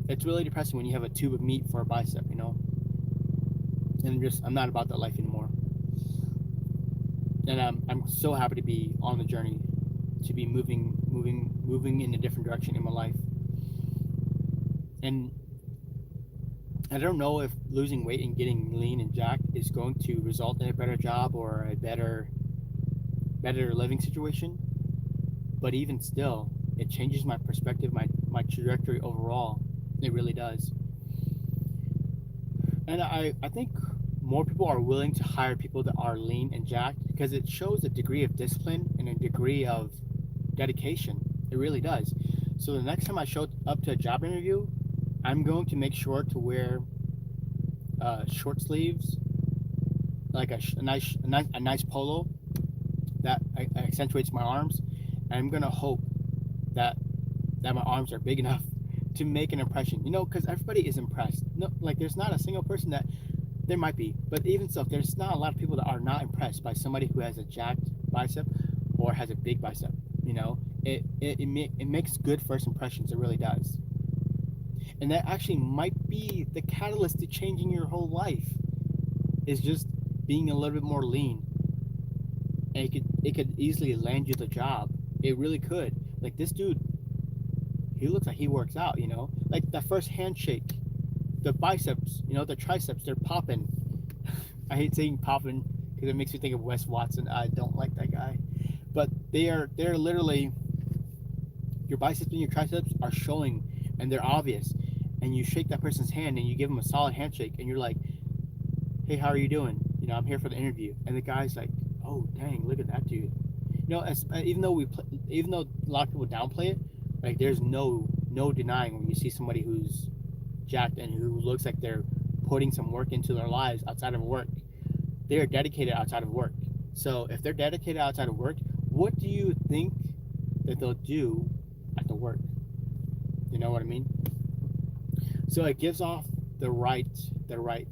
it's really depressing when you have a tube of meat for a bicep, And I'm not about that life anymore. And I'm so happy to be on the journey, to be moving in a different direction in my life. And I don't know if losing weight and getting lean and jacked is going to result in a better job or a better living situation. But even still, it changes my perspective, my trajectory overall. It really does. And I think more people are willing to hire people that are lean and jacked because it shows a degree of discipline and a degree of dedication. It really does. So the next time I show up to a job interview, I'm going to make sure to wear short sleeves, like a nice polo that accentuates my arms. And I'm gonna hope that my arms are big enough to make an impression. Because everybody is impressed. No, like there's not a single person that there might be, but even so, there's not a lot of people that are not impressed by somebody who has a jacked bicep or has a big bicep. It makes good first impressions. It really does, and that actually might be the catalyst to changing your whole life. Is just being a little bit more lean, and it could easily land you the job. It really could. Like this dude, he looks like he works out. Like that first handshake, the biceps, the triceps, they're popping. I hate saying popping because it makes me think of Wes Watson. I don't like that guy, but they're literally, your biceps and your triceps are showing, and they're obvious. And you shake that person's hand and you give them a solid handshake, and you're like, "Hey, how are you doing? I'm here for the interview." And the guy's like, "Oh, dang, look at that dude." Even though a lot of people downplay it, like there's no denying when you see somebody who's jacked and who looks like they're putting some work into their lives outside of work. They are dedicated outside of work. So if they're dedicated outside of work, what do you think that they'll do at the work? You know what I mean? So it gives off the right, the right,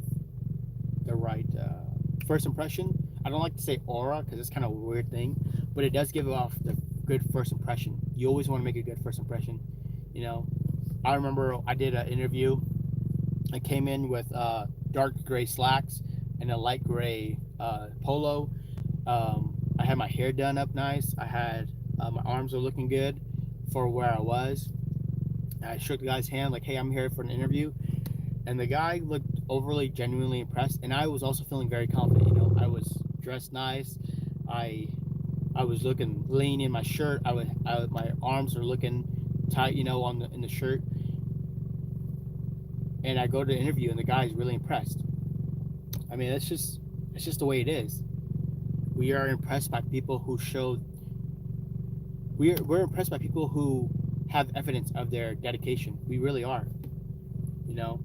the right first impression. I don't like to say aura because it's kind of a weird thing, but it does give off the good first impression. You always want to make a good first impression. You know, I remember I did an interview. I came in with dark gray slacks and a light gray polo. I had my hair done up nice. I had my arms were looking good for where I was. I shook the guy's hand like, "Hey, I'm here for an interview," and the guy looked overly genuinely impressed. And I was also feeling very confident. I was dressed nice. I I was looking lean in my shirt. My arms were looking tight, in the shirt. And I go to the interview, and the guy is really impressed. I mean, it's just the way it is. We are impressed by people who show. We're impressed by people who have evidence of their dedication. We really are. You know,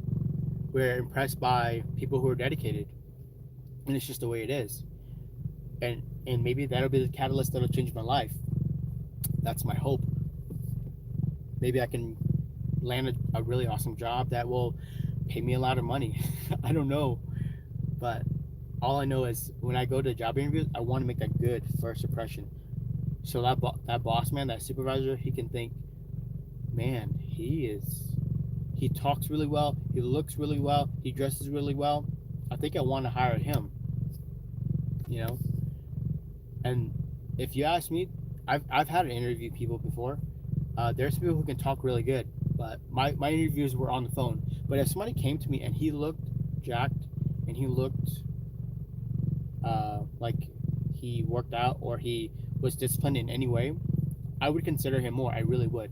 we're impressed by people who are dedicated, and it's just the way it is. And maybe that'll be the catalyst that'll change my life. That's my hope. Maybe I can land a really awesome job that will pay me a lot of money. I don't know, but all I know is when I go to job interviews, I want to make that good first impression. So that boss man, that supervisor, he can think, man, he talks really well, he looks really well, he dresses really well. I think I want to hire him. You know, and if you ask me, I've had to interview people before. There's people who can talk really good, but my interviews were on the phone. But if somebody came to me and he looked jacked and he looked like he worked out or he was disciplined in any way, I would consider him more. I really would.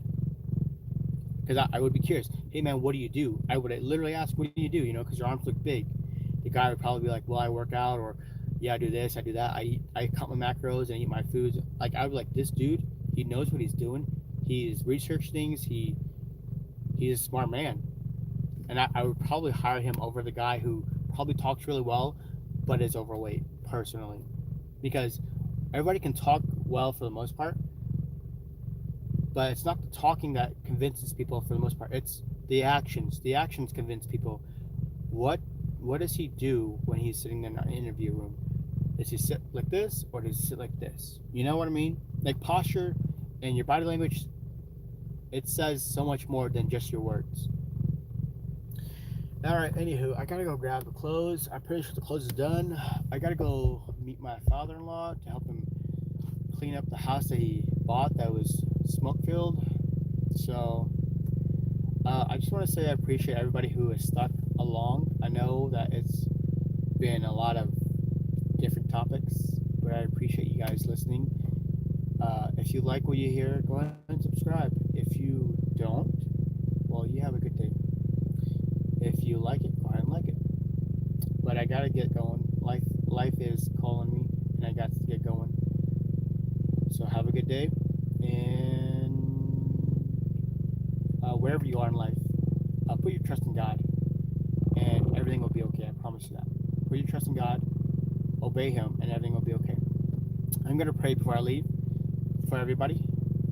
Because I would be curious. Hey, man, what do you do? I would literally ask, what do you do? Because your arms look big. The guy would probably be like, well, I work out, or yeah, I do this, I do that. I count my macros and eat my foods. Like, I would be like, this dude, he knows what he's doing. He's researched things. He's a smart man. And I would probably hire him over the guy who probably talks really well, but is overweight, personally. Because everybody can talk well for the most part, but it's not the talking that convinces people for the most part. It's the actions. The actions convince people. What does he do when he's sitting in an interview room? Does he sit like this or does he sit like this? You know what I mean? Like posture and your body language, it says so much more than just your words. All right, anywho, I gotta go grab the clothes. I'm pretty sure the clothes is done. I gotta go meet my father-in-law to help him clean up the house that he bought that was smoke filled. So I just want to say I appreciate everybody who has stuck along. I know that it's been a lot of different topics, but I appreciate you guys listening. If you like what you hear, go ahead and subscribe. If you don't, well, you have a good day. If you like it, go ahead and like it. But I gotta get going. Life is calling me, and I got to get going. So have a good day, and wherever you are in life, put your trust in God, and everything will be okay. I promise you that. Put your trust in God. obey Him, and everything will be okay. I'm going to pray before I leave for everybody,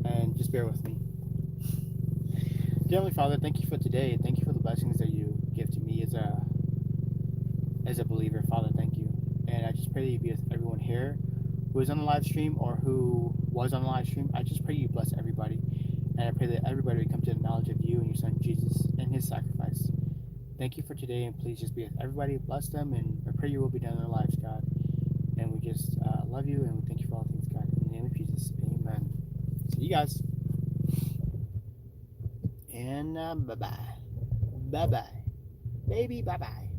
and just bear with me. Dear Heavenly Father, thank you for today. Thank you for the blessings that you give to me as a believer. Father, thank you. And I just pray that you be with everyone here who is on the live stream or who was on the live stream. I just pray you bless everybody. And I pray that everybody would come to the knowledge of you and your Son Jesus and his sacrifice. Thank you for today, and please just be with everybody. Bless them, and I pray your will be done in their lives, God. And we just love you, and we thank you for all things, God. In the name of Jesus, amen. See you guys. And bye-bye. Bye-bye. Baby, bye-bye.